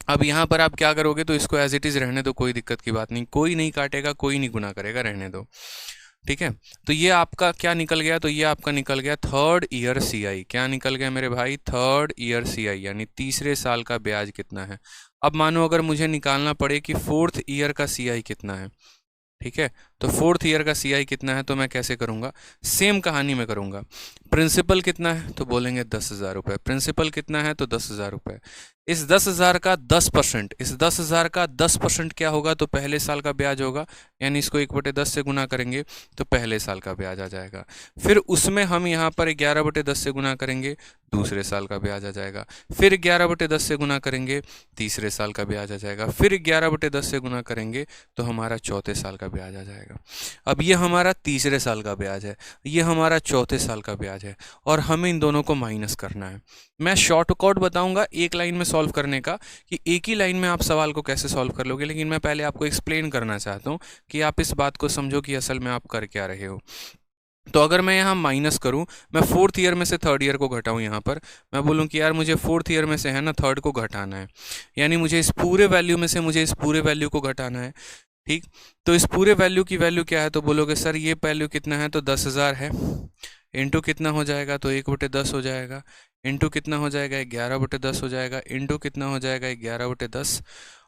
अब यहाँ पर आप क्या करोगे, तो इसको एज इट इज रहने दो, कोई दिक्कत की बात नहीं, कोई नहीं काटेगा, कोई नहीं गुना करेगा, रहने दो। ठीक है, तो ये आपका क्या निकल गया, तो ये आपका निकल गया थर्ड ईयर सीआई। क्या निकल गया मेरे भाई, थर्ड ईयर सीआई, यानी तीसरे साल का ब्याज कितना है। अब मानो अगर मुझे निकालना पड़े कि फोर्थ ईयर का सीआई कितना है, ठीक है, तो फोर्थ ईयर का सीआई कितना है, तो मैं कैसे करूंगा, सेम कहानी में करूंगा। प्रिंसिपल कितना है, तो बोलेंगे 10,000 रुपये, प्रिंसिपल कितना है, तो 10,000 रुपये। इस 10,000 का 10%, इस 10,000 का 10% क्या होगा, तो पहले साल का ब्याज होगा, यानी इसको 1/10 से गुना करेंगे तो पहले साल का ब्याज आ जाएगा। फिर उसमें हम यहाँ पर 11/10 से गुना करेंगे, दूसरे साल का ब्याज आ जाएगा। फिर 11/10 से गुना करेंगे, तीसरे साल का ब्याज आ जाएगा। फिर 11/10 से गुना करेंगे तो हमारा चौथे साल का ब्याज आ जाएगा। अब ये हमारा तीसरे साल का ब्याज है, ये हमारा चौथे साल का ब्याज है, और हमें इन दोनों को माइनस करना है। मैं शॉर्टकट बताऊंगा एक लाइन में सॉल्व करने का, कि एक ही लाइन में आप सवाल को कैसे सॉल्व कर लोगे, लेकिन मैं पहले आपको एक्सप्लेन करना चाहता हूँ कि आप इस बात को समझो कि असल में आप कर क्या रहे हो। तो अगर मैं यहाँ माइनस करूँ, मैं फोर्थ ईयर में से थर्ड ईयर को घटाऊँ, यहाँ पर मैं बोलूँ कि यार मुझे फोर्थ ईयर में से है ना थर्ड को घटाना है, यानी मुझे इस पूरे वैल्यू में से मुझे इस पूरे वैल्यू को घटाना है। ठीक, तो इस पूरे वैल्यू की वैल्यू क्या है, तो बोलोगे सर ये वैल्यू कितना है, तो 10,000 है, इंटू कितना हो जाएगा, तो 1/10 हो जाएगा, इंटू कितना हो जाएगा, 11/10 हो जाएगा, इंटू कितना हो जाएगा, 11/10,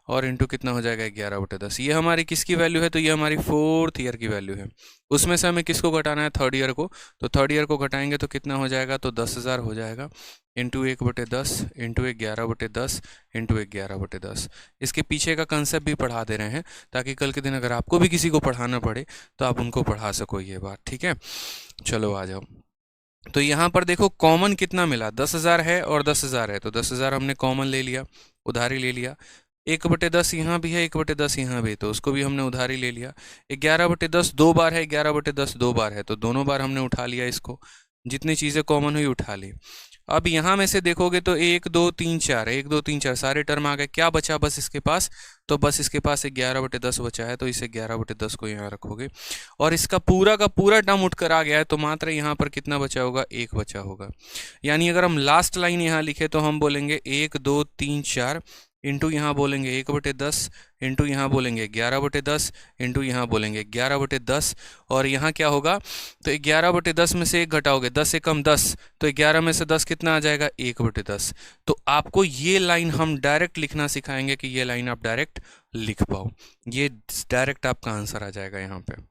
और इंटू कितना हो जाएगा, 11/10। ये हमारी किसकी वैल्यू है, तो ये हमारी फोर्थ ईयर की वैल्यू है। उसमें से हमें किसको घटाना है, थर्ड ईयर को, तो थर्ड ईयर को घटाएंगे तो कितना हो जाएगा, तो 10,000 हो जाएगा, इंटू 1/10 इंटू 11/10 इंटू 11/10। इसके पीछे का कंसेप्ट भी पढ़ा दे रहे हैं, ताकि कल के दिन अगर आपको भी किसी को पढ़ाना पड़े तो आप उनको पढ़ा सको ये बात। ठीक है, चलो आ जाओ। तो यहाँ पर देखो कॉमन कितना मिला, 10,000 है और 10,000 है, तो 10,000 हमने कॉमन ले लिया, उधारी ले लिया। 1/10 यहाँ भी है, 1/10 यहाँ भी, तो उसको भी हमने उधारी ले लिया। 11/10 दो बार है, 11/10 दो बार है, तो दोनों बार हमने उठा लिया इसको, जितनी चीज़ें कॉमन हुई उठा ली। अब यहाँ में से देखोगे तो 1 2 3 4, 1 2 3 4 सारे टर्म आ गए, क्या बचा बस इसके पास, तो बस इसके पास 11/10 बचा है, तो इसे 11/10 को यहाँ रखोगे, और इसका पूरा का पूरा टर्म उठकर आ गया है, तो मात्र यहाँ पर कितना बचा होगा, 1 बचा होगा। यानी अगर हम लास्ट लाइन यहाँ लिखे तो हम बोलेंगे 1 2 3 4 इंटू यहाँ बोलेंगे 1/10 इंटू यहाँ बोलेंगे 11/10 इंटू यहाँ बोलेंगे 11/10, और यहाँ क्या होगा, तो 11/10 में से 1 घटाओगे, 10 से कम 10, तो 11 में से 10 कितना आ जाएगा, 1/10। तो आपको ये लाइन हम डायरेक्ट लिखना सिखाएंगे कि ये लाइन आप डायरेक्ट लिख पाओ, ये डायरेक्ट आपका आंसर आ जाएगा यहाँ पे।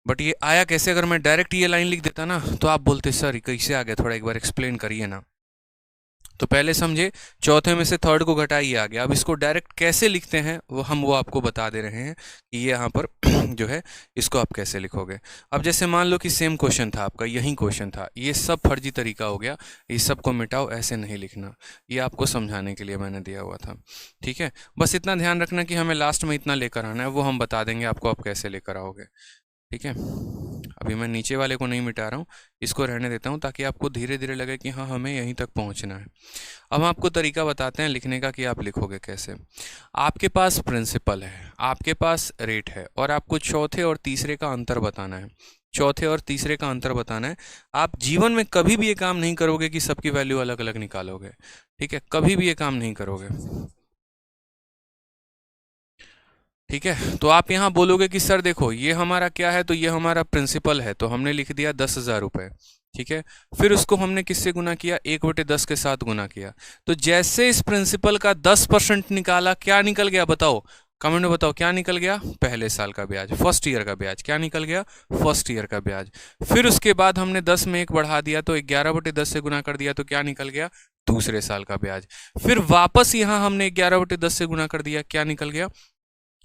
बट ये आया कैसे, अगर मैं डायरेक्ट ये लाइन लिख देता ना तो आप बोलते सर कैसे आ गया, थोड़ा एक बार एक्सप्लेन करिए ना। तो पहले समझे, चौथे में से थर्ड को घटाइए आ गया। अब इसको डायरेक्ट कैसे लिखते हैं वो आपको बता दे रहे हैं कि ये यहाँ पर जो है इसको आप कैसे लिखोगे। अब जैसे मान लो कि सेम क्वेश्चन था आपका, यही क्वेश्चन था, ये सब फर्जी तरीका हो गया, इस सब को मिटाओ, ऐसे नहीं लिखना। ये आपको समझाने के लिए मैंने दिया हुआ था, ठीक है। बस इतना ध्यान रखना कि हमें लास्ट में इतना लेकर आना है, वो हम बता देंगे आपको आप कैसे लेकर आओगे, ठीक है। अभी मैं नीचे वाले को नहीं मिटा रहा हूँ, इसको रहने देता हूँ ताकि आपको धीरे धीरे लगे कि हाँ हमें यहीं तक पहुँचना है। अब हम आपको तरीका बताते हैं लिखने का कि आप लिखोगे कैसे। आपके पास प्रिंसिपल है, आपके पास रेट है, और आपको चौथे और तीसरे का अंतर बताना है। चौथे और तीसरे का अंतर बताना है। आप जीवन में कभी भी ये काम नहीं करोगे कि सबकी वैल्यू अलग अलग निकालोगे, ठीक है, कभी भी ये काम नहीं करोगे, ठीक है। तो आप यहाँ बोलोगे कि सर देखो ये हमारा क्या है, तो ये हमारा प्रिंसिपल है, तो हमने लिख दिया 10,000 रुपये, ठीक है। फिर उसको हमने किससे गुना किया, 1/10 के साथ गुना किया। तो जैसे इस प्रिंसिपल का 10% निकाला, क्या निकल गया बताओ, कमेंट में बताओ क्या निकल गया, पहले साल का ब्याज, फर्स्ट ईयर का ब्याज। क्या निकल गया, फर्स्ट ईयर का ब्याज। फिर उसके बाद हमने 10 में 1 बढ़ा दिया, तो 11/10 से गुना कर दिया, तो क्या निकल गया, दूसरे साल का ब्याज। फिर वापस यहाँ हमने 11/10 से गुना कर दिया, क्या निकल गया,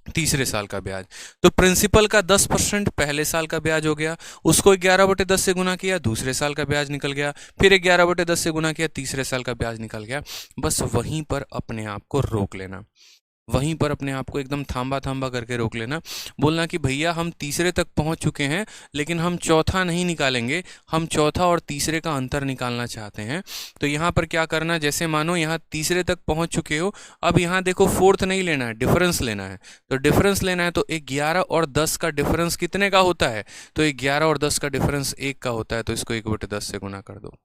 तीसरे साल का ब्याज। तो प्रिंसिपल का 10% पहले साल का ब्याज हो गया, उसको 11/10 से गुना किया, दूसरे साल का ब्याज निकल गया, फिर 11/10 से गुना किया, तीसरे साल का ब्याज निकल गया। बस वहीं पर अपने आप को रोक लेना, वहीं पर अपने आप को एकदम थांबा थांबा करके रोक लेना। बोलना कि भैया हम तीसरे तक पहुंच चुके हैं, लेकिन हम चौथा नहीं निकालेंगे, हम चौथा और तीसरे का अंतर निकालना चाहते हैं। तो यहाँ पर क्या करना, जैसे मानो यहाँ तीसरे तक पहुंच चुके हो, अब यहाँ देखो फोर्थ नहीं लेना है, डिफरेंस लेना है। तो डिफरेंस लेना है, तो 11 और 10 का डिफरेंस कितने का होता है, तो 11 और 10 का डिफरेंस 1 का होता है, तो इसको 1/10 से गुना कर दो।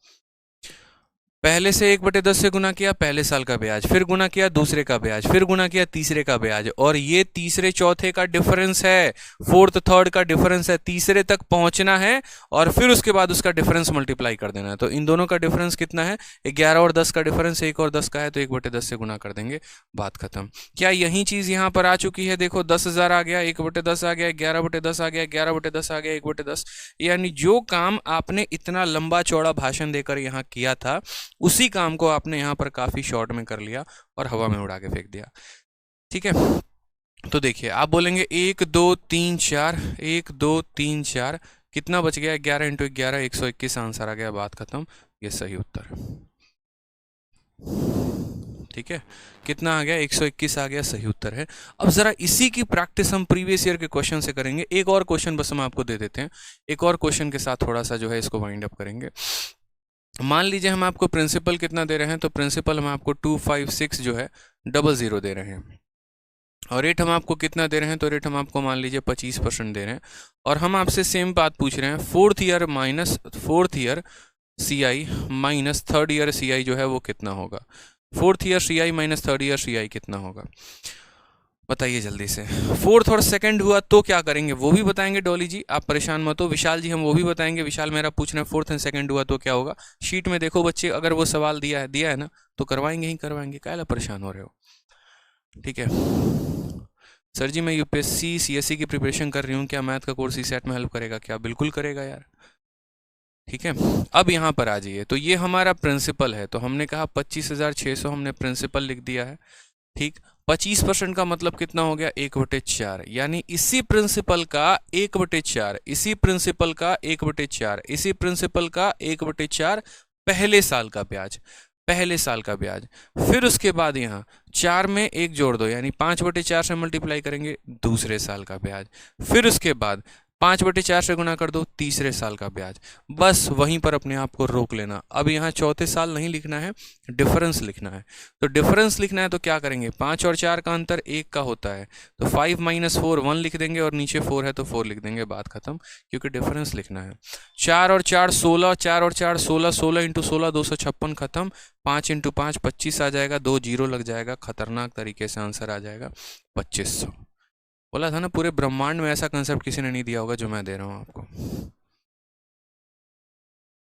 पहले से 1/10 से गुना किया, पहले साल का ब्याज, फिर गुना किया दूसरे का ब्याज, फिर गुना किया तीसरे का ब्याज, और ये तीसरे चौथे का डिफरेंस है, फोर्थ थर्ड का डिफरेंस है। तीसरे तक पहुंचना है और फिर उसके बाद उसका डिफरेंस मल्टीप्लाई कर देना है। तो इन दोनों का डिफरेंस कितना है, 11 और 10 का डिफरेंस 1 और 10 का है, तो 1/10 से गुना कर देंगे, बात खत्म। क्या यही चीज यहाँ पर आ चुकी है, देखो 10,000 आ गया, 1/10 आ गया, 11/10 आ गया, 11/10 आ गया, 1/10। यानी जो काम आपने इतना लंबा चौड़ा भाषण देकर यहाँ किया था, उसी काम को आपने यहाँ पर काफी शॉर्ट में कर लिया और हवा में उड़ा के फेंक दिया, ठीक है। तो देखिए आप बोलेंगे 1 2 3 4, 1 2 3 4, कितना बच गया, 11 × 11 121 आंसर आ गया, बात खत्म। ये सही उत्तर, ठीक है। कितना आ गया, 121 आ गया, सही उत्तर है। अब जरा इसी की प्रैक्टिस हम प्रीवियस ईयर के क्वेश्चन से करेंगे। एक और क्वेश्चन बस हम आपको दे देते हैं, एक और क्वेश्चन के साथ थोड़ा सा जो है इसको वाइंड अप करेंगे। मान लीजिए हम आपको प्रिंसिपल कितना दे रहे हैं, तो प्रिंसिपल हम आपको 256 जो है 00 दे रहे हैं, और रेट हम आपको कितना दे रहे हैं, तो रेट हम आपको मान लीजिए 25% दे रहे हैं। और हम आपसे सेम बात पूछ रहे हैं, fourth year CI minus third year CI जो है वो कितना होगा, fourth year CI minus third year CI कितना होगा, बताइए जल्दी से। फोर्थ और सेकंड हुआ तो क्या करेंगे वो भी बताएंगे डॉली जी, आप परेशान मत हो। विशाल जी हम वो भी बताएंगे। विशाल मेरा पूछ रहे हैं फोर्थ एंड सेकंड हुआ तो क्या होगा। शीट में देखो बच्चे, अगर वो सवाल दिया है ना, तो करवाएंगे ही करवाएंगे, काहे ला परेशान हो रहे हो, ठीक है। सर जी मैं UPSC CSE की प्रिपरेशन कर रही हूँ, क्या मैथ का कोर्स CSAT में हेल्प करेगा, क्या बिल्कुल करेगा यार, ठीक है। अब यहाँ पर आ जाइए, तो ये हमारा प्रिंसिपल है, तो हमने कहा 25,600 हमने प्रिंसिपल लिख दिया है, ठीक। 25% का मतलब कितना हो गया, 1/4, यानी इसी प्रिंसिपल का 1/4, इसी प्रिंसिपल का 1/4, इसी प्रिंसिपल का 1/4 पहले साल का ब्याज, पहले साल का ब्याज। फिर उसके बाद यहाँ 4 में 1 जोड़ दो, यानी 5/4 से मल्टीप्लाई करेंगे, दूसरे साल का ब्याज। फिर उसके बाद 5/4 से गुना कर दो, तीसरे साल का ब्याज। बस वहीं पर अपने आप को रोक लेना। अब यहाँ चौथे साल नहीं लिखना है, डिफरेंस लिखना है। तो डिफरेंस लिखना है तो क्या करेंगे, 5 और 4 का अंतर 1 का होता है, तो 5 - 4 1 लिख देंगे, और नीचे 4 है तो 4 लिख देंगे, बात खत्म, क्योंकि डिफरेंस लिखना है। 4 और 4 16, 4 और 4 16, 16 × 16 256 खत्म, 5 × 5 25 आ जाएगा, 2 जीरो लग जाएगा, खतरनाक तरीके से आंसर आ जाएगा 2500। बोला था ना, पूरे ब्रह्मांड में ऐसा कंसेप्ट किसी ने नहीं दिया होगा जो मैं दे रहा हूं आपको,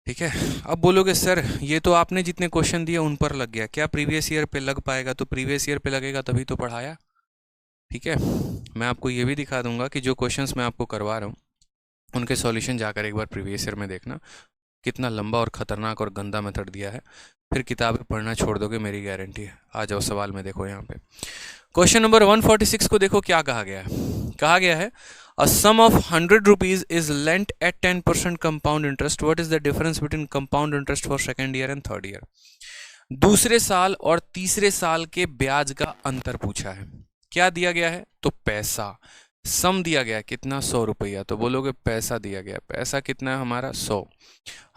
ठीक है। अब बोलोगे सर ये तो आपने जितने क्वेश्चन दिए उन पर लग गया, क्या प्रीवियस ईयर पे लग पाएगा, तो प्रीवियस ईयर पे लगेगा तभी तो पढ़ाया, ठीक है। मैं आपको ये भी दिखा दूंगा कि जो क्वेश्चंस मैं आपको करवा रहा हूँ उनके सॉल्यूशन जाकर एक बार प्रीवियस ईयर में देखना, कितना लंबा और ख़तरनाक और गंदा मेथड दिया है, फिर किताबें पढ़ना छोड़ दोगे, मेरी गारंटी है। आ जाओ सवाल में, देखो यहाँ पे क्वेश्चन नंबर 146 को देखो क्या कहा गया है। कहा गया है a sum of 100 rupees is lent at 10% compound interest, what is the difference between compound interest for second year and third year. दूसरे साल और तीसरे साल के ब्याज का अंतर पूछा है। क्या दिया गया है? तो पैसा। सम दिया गया है कितना? 100 रुपया। तो बोलोगे पैसा दिया गया, पैसा कितना है हमारा? 100।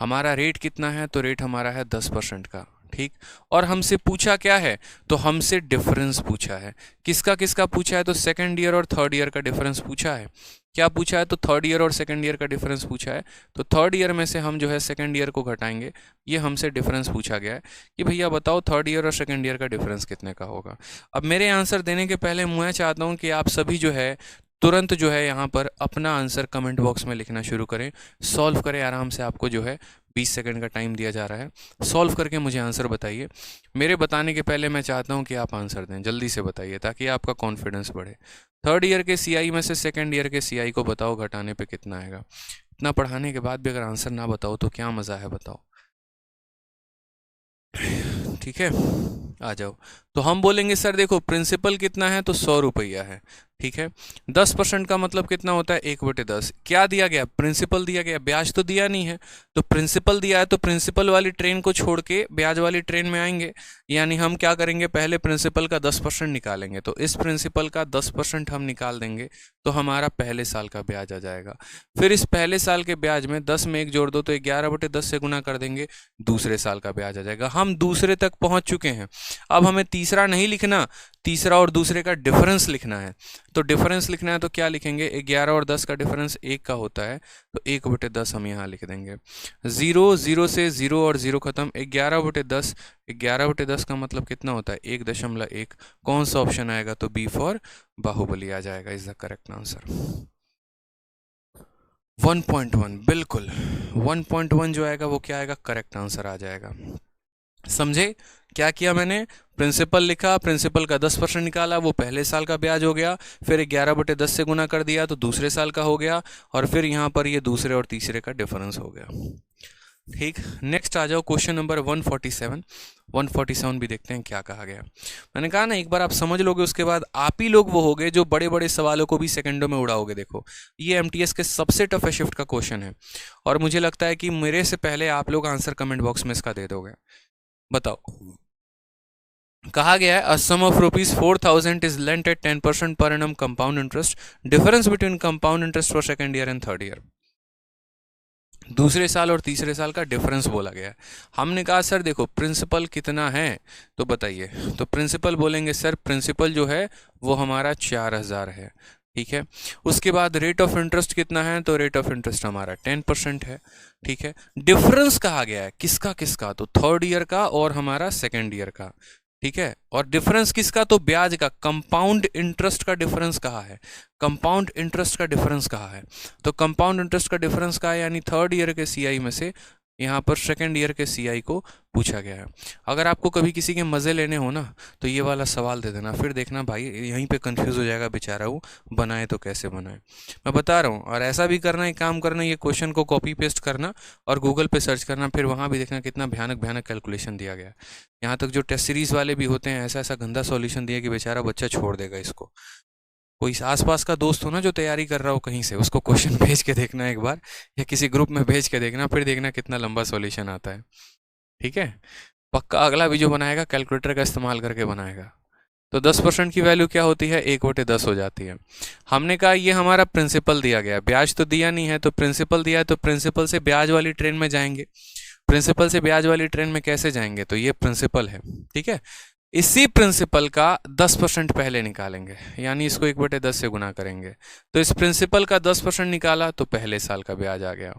हमारा रेट कितना है? तो रेट हमारा है 10% का, ठीक। और हमसे पूछा क्या है? तो हमसे डिफरेंस पूछा है। किसका किसका पूछा है? तो सेकंड ईयर और थर्ड ईयर का डिफरेंस पूछा है। क्या पूछा है? तो थर्ड ईयर और सेकंड ईयर का डिफरेंस पूछा है। तो थर्ड ईयर में से हम जो है सेकंड ईयर को घटाएंगे। ये हमसे डिफरेंस पूछा गया है कि भैया बताओ थर्ड ईयर और सेकंड ईयर का डिफरेंस कितने का होगा। अब मेरे आंसर देने के पहले मैं चाहता हूँ कि आप सभी जो है तुरंत जो है यहाँ पर अपना आंसर कमेंट बॉक्स में लिखना शुरू करें, सॉल्व करें आराम से। आपको जो है 20 सेकंड का टाइम दिया जा रहा है, सॉल्व करके मुझे आंसर बताइए। मेरे बताने के पहले मैं चाहता हूँ कि आप आंसर दें, जल्दी से बताइए ताकि आपका कॉन्फिडेंस बढ़े। थर्ड ईयर के सीआई में से सेकंड ईयर के सीआई को बताओ घटाने पे कितना आएगा। इतना पढ़ाने के बाद भी अगर आंसर ना बताओ तो क्या मज़ा है, बताओ। ठीक है, आ जाओ। तो हम बोलेंगे सर देखो प्रिंसिपल कितना है? तो 100 रुपया है, ठीक है। 10% का मतलब कितना होता है? 1/10। क्या दिया गया? प्रिंसिपल दिया गया, ब्याज तो दिया नहीं है। तो प्रिंसिपल दिया है तो प्रिंसिपल वाली ट्रेन को छोड़ के ब्याज वाली ट्रेन में आएंगे। यानी हम क्या करेंगे? पहले प्रिंसिपल का 10% निकालेंगे। तो इस प्रिंसिपल का 10% हम निकाल देंगे तो हमारा पहले साल का ब्याज आ जाएगा। फिर इस पहले साल के ब्याज में 10 में 1 जोड़ दो तो 11/10 से गुना कर देंगे, दूसरे साल का ब्याज आ जाएगा। हम दूसरे तक पहुंच चुके हैं। अब हमें तीसरा नहीं लिखना, तीसरा और दूसरे का डिफरेंस लिखना है। तो डिफरेंस लिखना है तो क्या लिखेंगे? 11 और 10 का डिफरेंस 1 का होता है, तो 1/10 हम यहाँ लिख देंगे। 0 0 से 0 और 0 खत्म, 11/10। 11/10 का मतलब कितना होता है? 1.1। कौन सा ऑप्शन आएगा? तो बी फॉर बाहुबली आ जाएगा, इज द करेक्ट आंसर। 1.1 बिल्कुल, 1.1 जो आएगा वो क्या आएगा? करेक्ट आंसर आ जाएगा। समझे क्या किया मैंने? प्रिंसिपल लिखा, प्रिंसिपल का 10% निकाला, वो पहले साल का ब्याज हो गया। फिर 11/10 से गुना कर दिया तो दूसरे साल का हो गया। और फिर यहाँ पर ये दूसरे और तीसरे का डिफरेंस हो गया, ठीक। नेक्स्ट आ जाओ क्वेश्चन नंबर 147। 147 भी देखते हैं क्या कहा गया। मैंने कहा ना एक बार आप समझ लोगे उसके बाद आप ही लोग वो होगे जो बड़े बड़े सवालों को भी सेकंडों में उड़ाओगे। देखो ये एमटीएस के सबसे टफेस्ट शिफ्ट का क्वेश्चन है और मुझे लगता है कि मेरे से पहले आप लोग आंसर कमेंट बॉक्स में इसका दे दोगे। बताओ, कहा गया है a sum of rupees 4000 is lent at 10% per annum compound interest, difference between compound interest for second year and third year. दूसरे साल और तीसरे साल का डिफरेंस बोला गया है। हमने कहा सर देखो प्रिंसिपल कितना है तो बताइए। तो प्रिंसिपल बोलेंगे सर प्रिंसिपल जो है वो हमारा 4000 है, ठीक है। उसके बाद रेट ऑफ इंटरेस्ट कितना है? तो रेट ऑफ इंटरेस्ट हमारा 10% है, ठीक है। डिफरेंस कहा गया है किसका किसका? तो थर्ड ईयर का और हमारा सेकेंड ईयर का, ठीक है। और डिफरेंस किसका? तो ब्याज का, कंपाउंड इंटरेस्ट का डिफरेंस कहा है। कंपाउंड इंटरेस्ट का डिफरेंस कहा है। तो कंपाउंड इंटरेस्ट का डिफरेंस कहा है यानी थर्ड ईयर के सीआई में से यहाँ पर सेकेंड ईयर के सीआई को पूछा गया है। अगर आपको कभी किसी के मज़े लेने हो ना तो ये वाला सवाल दे देना, फिर देखना भाई यहीं पे कंफ्यूज हो जाएगा बेचारा, वो बनाए तो कैसे बनाए। मैं बता रहा हूँ। और ऐसा भी करना, एक काम करना, ये क्वेश्चन को कॉपी पेस्ट करना और गूगल पे सर्च करना, फिर वहाँ भी देखना कितना भयानक भयानक कैलकुलेशन दिया गया है। यहाँ तक जो टेस्ट सीरीज़ वाले भी होते हैं ऐसा ऐसा गंदा सॉल्यूशन दिया कि बेचारा बच्चा छोड़ देगा इसको। कोई आसपास का दोस्त हो ना जो तैयारी कर रहा हो कहीं से, उसको क्वेश्चन भेज के देखना एक बार, या किसी ग्रुप में भेज के देखना, फिर देखना कितना लंबा सॉल्यूशन आता है, ठीक है। पक्का अगला वीडियो बनाएगा कैलकुलेटर का इस्तेमाल करके बनाएगा। तो 10% की वैल्यू क्या होती है? 1/10 हो जाती है। हमने कहा ये हमारा प्रिंसिपल दिया गया, ब्याज तो दिया नहीं है, तो प्रिंसिपल दिया है तो प्रिंसिपल से ब्याज वाली ट्रेन में जाएंगे। प्रिंसिपल से ब्याज वाली ट्रेन में कैसे जाएंगे? तो ये प्रिंसिपल है, ठीक है। इसी प्रिंसिपल का 10% पहले निकालेंगे, यानी इसको 1/10 से गुना करेंगे। तो इस प्रिंसिपल का 10% निकाला तो पहले साल का ब्याज आ गया,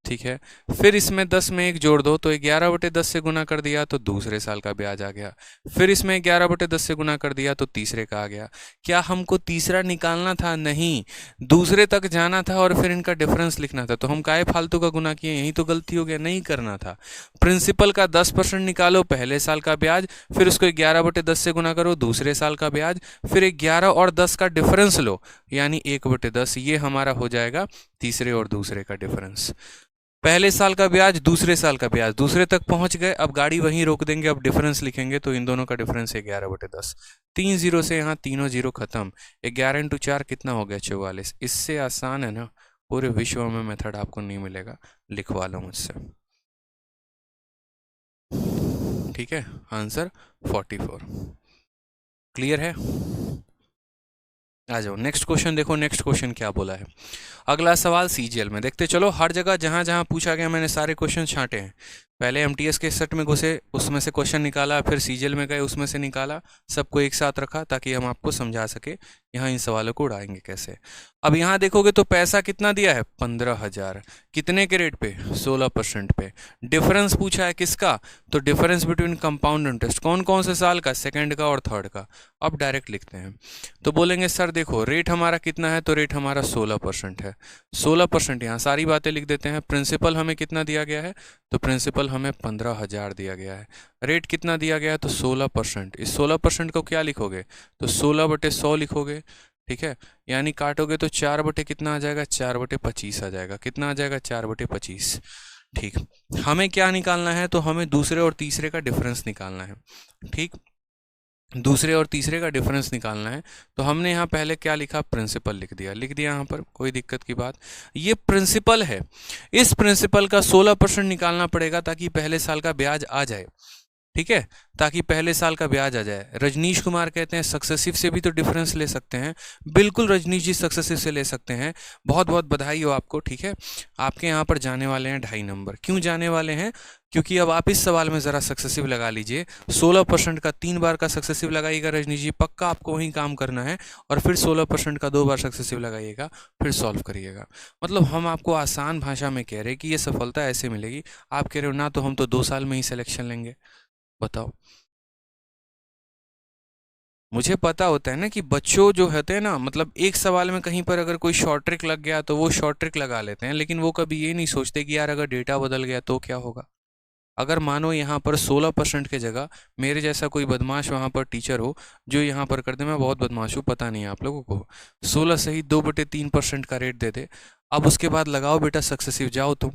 ठीक है। फिर इसमें 10 में 1 जोड़ दो तो 11/10 से गुना कर दिया तो दूसरे साल का ब्याज आ गया। फिर इसमें 11/10 से गुना कर दिया तो तीसरे का आ गया। क्या हमको तीसरा निकालना था? नहीं, दूसरे तक जाना था और फिर इनका डिफरेंस लिखना था। तो हम काहे फालतू का गुना किए? यही तो गलती हो गया, नहीं करना था। प्रिंसिपल का 10% निकालो पहले साल का ब्याज, फिर उसको 11/10 से गुना करो दूसरे साल का ब्याज, फिर 11 और 10 का डिफरेंस लो यानी 1/10। ये हमारा हो जाएगा तीसरे और दूसरे का डिफरेंस। पहले साल का ब्याज, दूसरे साल का ब्याज, दूसरे तक पहुंच गए, अब गाड़ी वहीं रोक देंगे, अब डिफरेंस लिखेंगे तो इन दोनों का डिफरेंस 11/10। 3 जीरो से यहाँ तीनों जीरो खत्म, 11 इंटू 4 कितना हो गया 44। इससे आसान है ना, पूरे विश्व में मेथड आपको नहीं मिलेगा, लिखवा लो मुझसे। ठीक है, आंसर 44। क्लियर है? आ जाओ नेक्स्ट क्वेश्चन, देखो नेक्स्ट क्वेश्चन क्या बोला है। अगला सवाल सीजीएल में देखते चलो, हर जगह जहां जहां पूछा गया मैंने सारे क्वेश्चन छांटे हैं। पहले एमटीएस के सेट में घुसे, उसमें से क्वेश्चन निकाला, फिर सीजीएल में गए, उसमें से निकाला, सबको एक साथ रखा ताकि हम आपको समझा सके यहाँ इन सवालों को उड़ाएंगे कैसे। अब यहाँ देखोगे तो पैसा कितना दिया है 15,000, कितने के रेट पे 16% पे। डिफरेंस पूछा है किसका, तो डिफरेंस बिटवीन कंपाउंड इंटरेस्ट, कौन कौन से साल का, सेकेंड का और थर्ड का। अब डायरेक्ट लिखते हैं, तो बोलेंगे सर देखो रेट हमारा कितना है, तो रेट हमारा 16% है। 16%, यहाँ सारी बातें लिख देते हैं। प्रिंसिपल हमें कितना दिया गया है, तो प्रिंसिपल हमें 15,000 दिया गया है। रेट कितना दिया गया है, तो 16%। इस 16% को क्या लिखोगे, तो 16/100 लिखोगे। ठीक है, यानी काटोगे तो 4 कितना आ जाएगा, 4/25 आ जाएगा। कितना आ जाएगा, 4/25। ठीक, हमें क्या निकालना है, तो हमें दूसरे और तीसरे का डिफरेंस निकालना है। ठीक, दूसरे और तीसरे का डिफरेंस निकालना है, तो हमने यहाँ पहले क्या लिखा, प्रिंसिपल लिख दिया यहाँ पर, कोई दिक्कत की बात। ये प्रिंसिपल है, इस प्रिंसिपल का 16% निकालना पड़ेगा ताकि पहले साल का ब्याज आ जाए। ठीक है, ताकि पहले साल का ब्याज आ जाए। रजनीश कुमार कहते हैं सक्सेसिव से भी तो डिफरेंस ले सकते हैं। बिल्कुल रजनीश जी, सक्सेसिव से ले सकते हैं। बहुत बहुत बधाई हो आपको। ठीक है, आपके यहाँ पर जाने वाले हैं 2.5 नंबर। क्यों जाने वाले हैं, क्योंकि अब आप इस सवाल में ज़रा सक्सेसिव लगा लीजिए। 16% का 3 बार का सक्सेसिव लगाइएगा रजनीश जी, पक्का आपको वहीं काम करना है। और फिर 16% का 2 बार सक्सेसिव लगाइएगा, फिर सॉल्व करिएगा। मतलब हम आपको आसान भाषा में कह रहे हैं कि ये सफलता ऐसे मिलेगी। आप कह रहे हो ना, तो हम तो 2 साल में ही सिलेक्शन लेंगे। बताओ, मुझे पता होता है ना कि बच्चों जो होते हैं ना, मतलब एक सवाल में कहीं पर अगर कोई शॉर्ट ट्रिक लग गया तो वो शॉर्ट ट्रिक लगा लेते हैं, लेकिन वो कभी ये नहीं सोचते कि यार अगर डेटा बदल गया तो क्या होगा। अगर मानो यहाँ पर 16% के जगह मेरे जैसा कोई बदमाश वहाँ पर टीचर हो जो यहाँ पर कर दे, मैं बहुत बदमाश हूँ पता नहीं आप लोगों को, 16 सही 2/3% का रेट दे दे। अब उसके बाद लगाओ बेटा सक्सेसिव, जाओ तुम।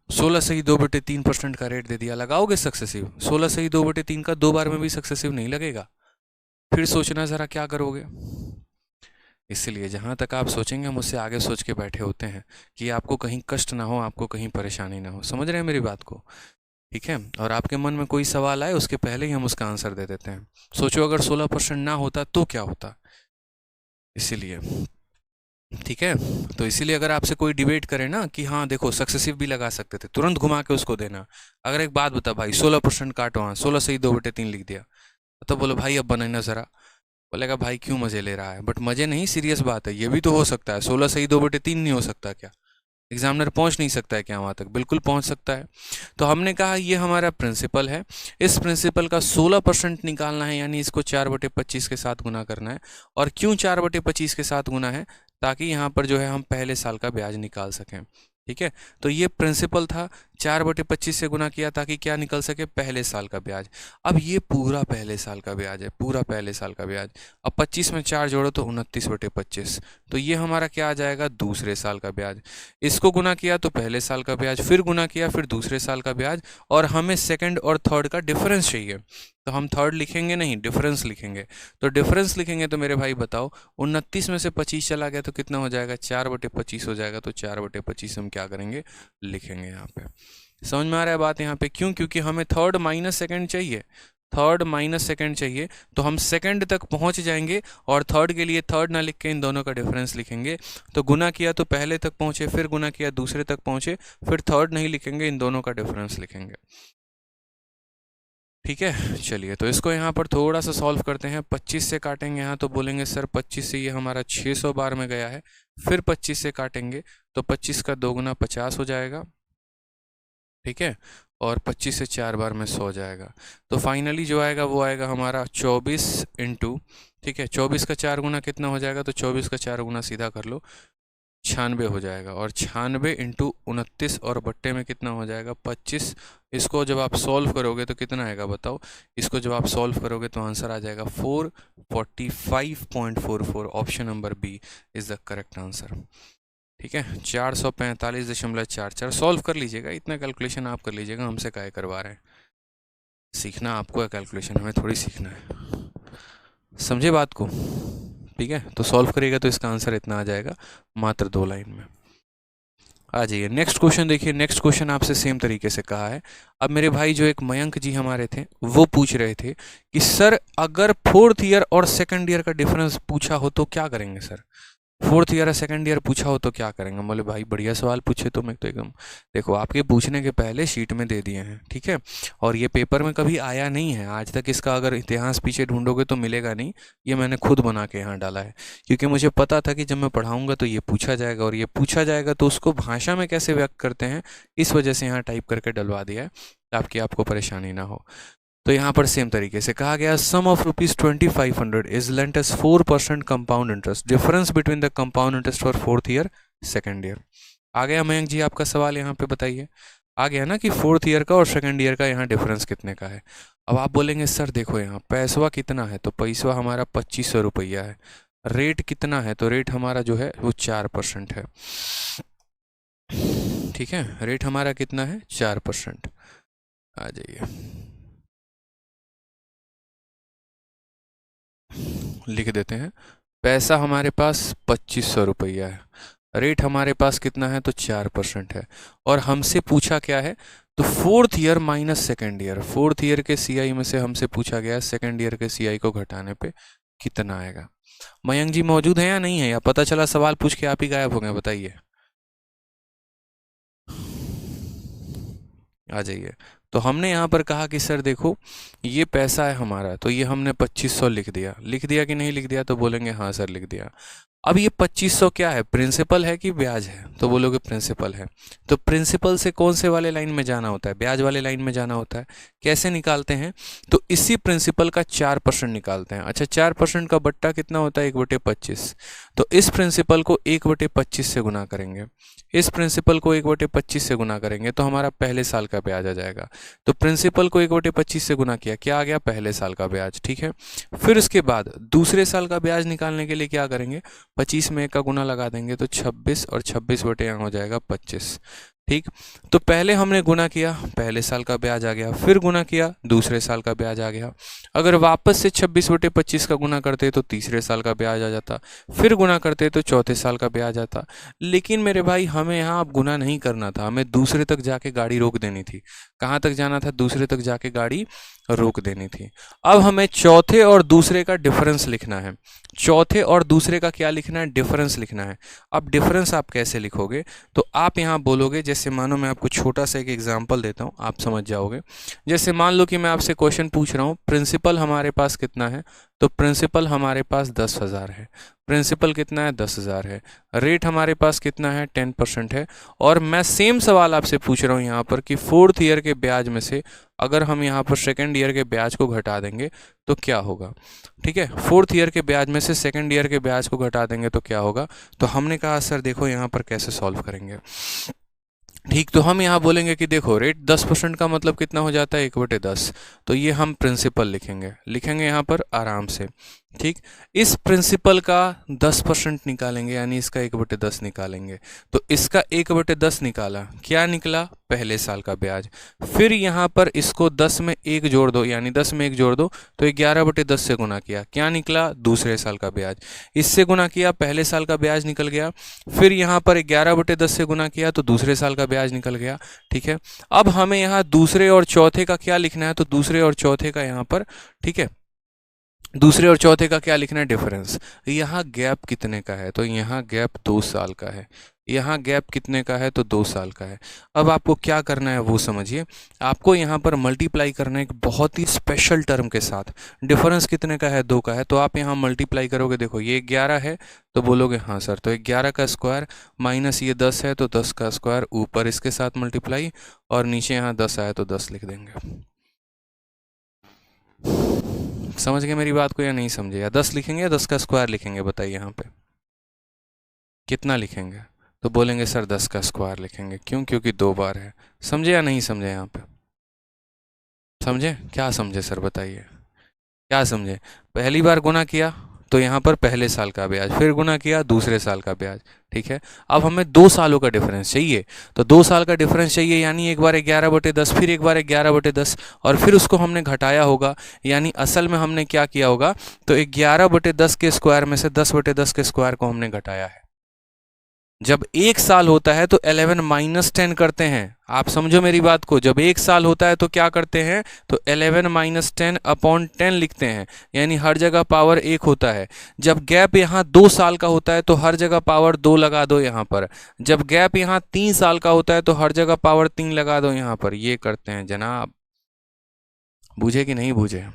16 सही 2/3% का रेट दे दिया, लगाओगे सक्सेसिव। 16 सही 2/3 का 2 बार में भी सक्सेसिव नहीं लगेगा, फिर सोचना ज़रा क्या करोगे। इसलिए जहाँ तक आप सोचेंगे हम उससे आगे सोच के बैठे होते हैं कि आपको कहीं कष्ट ना हो, आपको कहीं परेशानी ना हो। समझ रहे हैं मेरी बात को? ठीक है, और आपके मन में कोई सवाल आए उसके पहले ही हम उसका आंसर दे देते हैं। सोचो अगर 16% ना होता तो क्या होता, इसीलिए। ठीक है, तो इसीलिए अगर आपसे कोई डिबेट करे ना कि हाँ देखो सक्सेसिव भी लगा सकते थे, तुरंत घुमा के उसको देना। अगर एक बात बता भाई, 16% काटो, हाँ 16 सही 2/3 लिख दिया, तो बोलो भाई अब बनाना ज़रा। बोलेगा भाई क्यों मजे ले रहा है, बट मजे नहीं, सीरियस बात है। ये भी तो हो सकता है, 16 सही 2/3 नहीं हो सकता क्या? एग्जामिनर पहुंच नहीं सकता है क्या वहां तक? बिल्कुल पहुंच सकता है। तो हमने कहा ये हमारा प्रिंसिपल है, इस प्रिंसिपल का 16% निकालना है, यानी इसको 4/25 के साथ गुना करना है। और क्यों 4/25 के साथ गुना है, ताकि यहाँ पर जो है हम पहले साल का ब्याज निकाल सकें। ठीक है, तो ये प्रिंसिपल था, 4/25 से गुना किया ताकि क्या निकल सके, पहले साल का ब्याज। अब ये पूरा पहले साल का ब्याज है, पूरा पहले साल का ब्याज। अब 25 में 4 जोड़ो तो 29/25, तो ये हमारा क्या आ जाएगा, दूसरे साल का ब्याज। इसको गुना किया तो पहले साल का ब्याज, फिर गुना किया फिर दूसरे साल का ब्याज। और हमें सेकंड और थर्ड का डिफरेंस चाहिए, तो हम थर्ड लिखेंगे नहीं, डिफरेंस लिखेंगे। तो डिफरेंस लिखेंगे तो मेरे भाई बताओ, 29 में से 25 चला गया तो कितना हो जाएगा, 4/25 हो जाएगा। तो 4/25 हम क्या करेंगे, लिखेंगे यहाँ पे। समझ में आ रहा है बात यहाँ पे? क्यों, क्योंकि हमें थर्ड माइनस सेकंड चाहिए, थर्ड माइनस सेकंड चाहिए, तो हम सेकंड तक पहुंच जाएंगे और थर्ड के लिए थर्ड ना लिख के इन दोनों का डिफरेंस लिखेंगे। तो गुना किया तो पहले तक पहुंचे, फिर गुना किया दूसरे तक पहुंचे, फिर थर्ड नहीं लिखेंगे, इन दोनों का डिफरेंस लिखेंगे। ठीक है, चलिए तो इसको यहाँ पर थोड़ा सा सॉल्व करते हैं। 25 से काटेंगे यहाँ, तो बोलेंगे सर 25 से ये हमारा 600 बार में गया है। फिर 25 से काटेंगे तो 25 का 2 गुना 50 हो जाएगा। ठीक है, और 25 से 4 बार में 100 जाएगा। तो फाइनली जो आएगा वो आएगा हमारा 24 इंटू, ठीक है 24 का 4 गुना कितना हो जाएगा, तो 24 का 4 गुना सीधा कर लो 96 हो जाएगा। और 96 इंटू 29 और बट्टे में कितना हो जाएगा, 25। इसको जब आप सॉल्व करोगे तो कितना आएगा बताओ, इसको जब आप सॉल्व करोगे तो आंसर आ जाएगा 445.44। Option number B is the correct answer. ठीक है, 445.44 सॉल्व कर लीजिएगा, इतना कैलकुलेशन आप कर लीजिएगा, हमसे काहे करवा रहे हैं। सीखना आपको है कैलकुलेशन, हमें थोड़ी सीखना है, समझे बात को। ठीक है, तो सॉल्व करिएगा तो इसका आंसर इतना आ जाएगा, मात्र 2 लाइन में। आ जाइए नेक्स्ट क्वेश्चन देखिए। नेक्स्ट क्वेश्चन आपसे सेम तरीके से कहा है। अब मेरे भाई जो एक मयंक जी हमारे थे वो पूछ रहे थे कि सर अगर 4th ईयर और 2nd ईयर का डिफरेंस पूछा हो तो क्या करेंगे सर। 4th ईयर या 2nd ईयर पूछा हो तो क्या करेंगे। बोले भाई बढ़िया सवाल पूछे तो मैं तो एकदम, देखो आपके पूछने के पहले शीट में दे दिए हैं, ठीक है, और ये पेपर में कभी आया नहीं है आज तक, इसका अगर इतिहास पीछे ढूंढोगे तो मिलेगा नहीं, ये मैंने खुद बना के यहाँ डाला है, क्योंकि मुझे पता था कि जब मैं पढ़ाऊंगा तो ये पूछा जाएगा, और ये पूछा जाएगा तो उसको भाषा में कैसे व्यक्त करते हैं, इस वजह से यहाँ टाइप करके डलवा दिया है ताकि आपको परेशानी ना हो। तो यहाँ पर सेम तरीके से कहा गया, sum of ₹2500 is lent as 4% compound interest, difference between the compound interest for 4th year 2nd year. आ गया मयंक जी आपका सवाल, यहाँ पे बताइए। आ गया ना कि 4th ईयर का और 2nd ईयर का यहाँ डिफरेंस कितने का है। अब आप बोलेंगे सर देखो यहाँ पैसवा कितना है, तो पैसवा हमारा 2500 रुपया है। रेट कितना है, तो रेट हमारा जो है वो 4% है। ठीक है, रेट हमारा कितना है, 4%। आ जाइए लिख देते हैं। पैसा हमारे पास 2500 रुपया है, रेट हमारे पास कितना है, तो 4% है, और हमसे पूछा क्या है, तो 4th year minus 2nd year. 4th year के सीआई में से हमसे पूछा गया 2nd ईयर के सीआई को घटाने पे कितना आएगा। मयंक जी मौजूद है या नहीं है, या पता चला सवाल पूछ के आप ही गायब हो गए, बताइए। आ जाइए। तो हमने यहाँ पर कहा कि सर देखो ये पैसा है हमारा, तो ये हमने 2500 लिख दिया। लिख दिया कि नहीं लिख दिया, तो बोलेंगे हाँ सर लिख दिया। अब ये 2500 क्या है, प्रिंसिपल है कि ब्याज है, तो बोलोगे प्रिंसिपल है। तो प्रिंसिपल से कौन से वाले लाइन में जाना होता है, ब्याज वाले लाइन में जाना होता है। कैसे निकालते हैं, तो इसी प्रिंसिपल का 4% निकालते हैं। अच्छा 4% का बट्टा कितना होता है, 1/25। तो इस प्रिंसिपल को 1/25 से गुना करेंगे, इस प्रिंसिपल को 1/25 से गुना करेंगे तो हमारा पहले साल का ब्याज आ जाएगा। तो प्रिंसिपल को 1/25 से गुना किया, क्या आ गया, पहले साल का ब्याज। ठीक है, फिर उसके बाद दूसरे साल का ब्याज निकालने के लिए क्या करेंगे, 25 में 1 का गुना लगा देंगे, तो 26, और 26 बटे यहाँ हो जाएगा 25। ठीक, तो पहले हमने गुना किया, पहले साल का ब्याज आ गया, फिर गुना किया, दूसरे साल का ब्याज आ गया। अगर वापस से 26/25 का गुना करते तो तीसरे साल का ब्याज आ जाता, फिर गुना करते तो चौथे साल का ब्याज आता। लेकिन मेरे भाई हमें यहाँ अब गुना नहीं करना था, हमें दूसरे तक जाके गाड़ी रोक देनी थी। कहाँ तक जाना था, दूसरे तक जाके गाड़ी रोक देनी थी। अब हमें चौथे और दूसरे का डिफरेंस लिखना है। चौथे और दूसरे का क्या लिखना है, डिफरेंस लिखना है। अब डिफरेंस आप कैसे लिखोगे, तो आप यहाँ बोलोगे, जैसे मानो मैं आपको छोटा सा एक एग्जांपल देता हूँ, आप समझ जाओगे। जैसे मान लो कि मैं आपसे क्वेश्चन पूछ रहा हूँ, प्रिंसिपल हमारे पास कितना है, तो प्रिंसिपल हमारे पास 10,000 है। प्रिंसिपल कितना है, 10,000 है। रेट हमारे पास कितना है, 10% है। और मैं सेम सवाल आपसे पूछ रहा हूँ यहाँ पर कि 4th ईयर के ब्याज में से अगर हम यहाँ पर 2nd ईयर के ब्याज को घटा देंगे तो क्या होगा। ठीक है, 4th ईयर के ब्याज में से 2nd ईयर के ब्याज को घटा देंगे तो क्या होगा। तो हमने कहा सर देखो यहाँ पर कैसे सॉल्व करेंगे। ठीक, तो हम यहाँ बोलेंगे कि देखो रेट 10% का मतलब कितना हो जाता है, 1/10। तो ये हम प्रिंसिपल लिखेंगे, लिखेंगे यहाँ पर आराम से। ठीक, इस प्रिंसिपल का 10% निकालेंगे, यानी इसका 1/10 निकालेंगे। तो इसका 1/10 निकाला, क्या निकला, पहले साल का ब्याज। फिर यहाँ पर इसको 10 में 1 जोड़ दो, यानी 10 में 1 जोड़ दो, तो 11/10 से गुना किया, क्या निकला, दूसरे साल का ब्याज। इससे गुना किया, पहले साल का ब्याज निकल गया। फिर यहाँ पर 11/10 से गुना किया तो दूसरे साल का ब्याज निकल गया। ठीक है, अब हमें यहाँ दूसरे और चौथे का क्या लिखना है, तो दूसरे और चौथे का यहाँ पर, ठीक है, दूसरे और चौथे का क्या लिखना है, डिफरेंस। यहाँ गैप कितने का है, तो यहाँ गैप 2 साल का है। यहाँ गैप कितने का है, तो 2 साल का है। अब आपको क्या करना है वो समझिए। आपको यहाँ पर मल्टीप्लाई करना है एक बहुत ही स्पेशल टर्म के साथ। डिफरेंस कितने का है, 2 का है, तो आप यहाँ मल्टीप्लाई करोगे। देखो ये 11 है, तो बोलोगे हाँ सर, तो 11 का स्क्वायर माइनस ये 10 है, तो 10 का स्क्वायर, ऊपर इसके साथ मल्टीप्लाई, और नीचे यहाँ 10 आया तो 10 लिख देंगे। समझ गए मेरी बात को या नहीं समझे, या 10 लिखेंगे या 10 का स्क्वायर लिखेंगे, बताइए यहाँ पे कितना लिखेंगे। तो बोलेंगे सर 10 का स्क्वायर लिखेंगे, क्यों, क्योंकि 2 बार है। समझे या नहीं समझे, यहाँ पे समझे, क्या समझे सर बताइए, क्या समझे। पहली बार गुना किया तो यहाँ पर पहले साल का ब्याज, फिर गुना किया दूसरे साल का ब्याज। ठीक है, अब हमें 2 सालों का डिफरेंस चाहिए, तो 2 साल का डिफरेंस चाहिए, यानी एक बार 11/10, फिर एक बार 11/10, और फिर उसको हमने घटाया होगा, यानी असल में हमने क्या किया होगा, तो 11/10 के स्क्वायर में से 10/10 के स्क्वायर को हमने घटाया है। जब 1 साल होता है तो 11 - 10 करते हैं, आप समझो मेरी बात को, जब 1 साल होता है तो क्या करते हैं, तो 11 - 10/10 लिखते हैं, यानी हर जगह पावर 1 होता है। जब गैप यहाँ 2 साल का होता है तो हर जगह पावर 2 लगा दो यहाँ पर। जब गैप यहाँ 3 साल का होता है तो हर जगह पावर 3 लगा दो यहाँ पर। ये करते हैं जनाब, बूझे कि नहीं बूझे,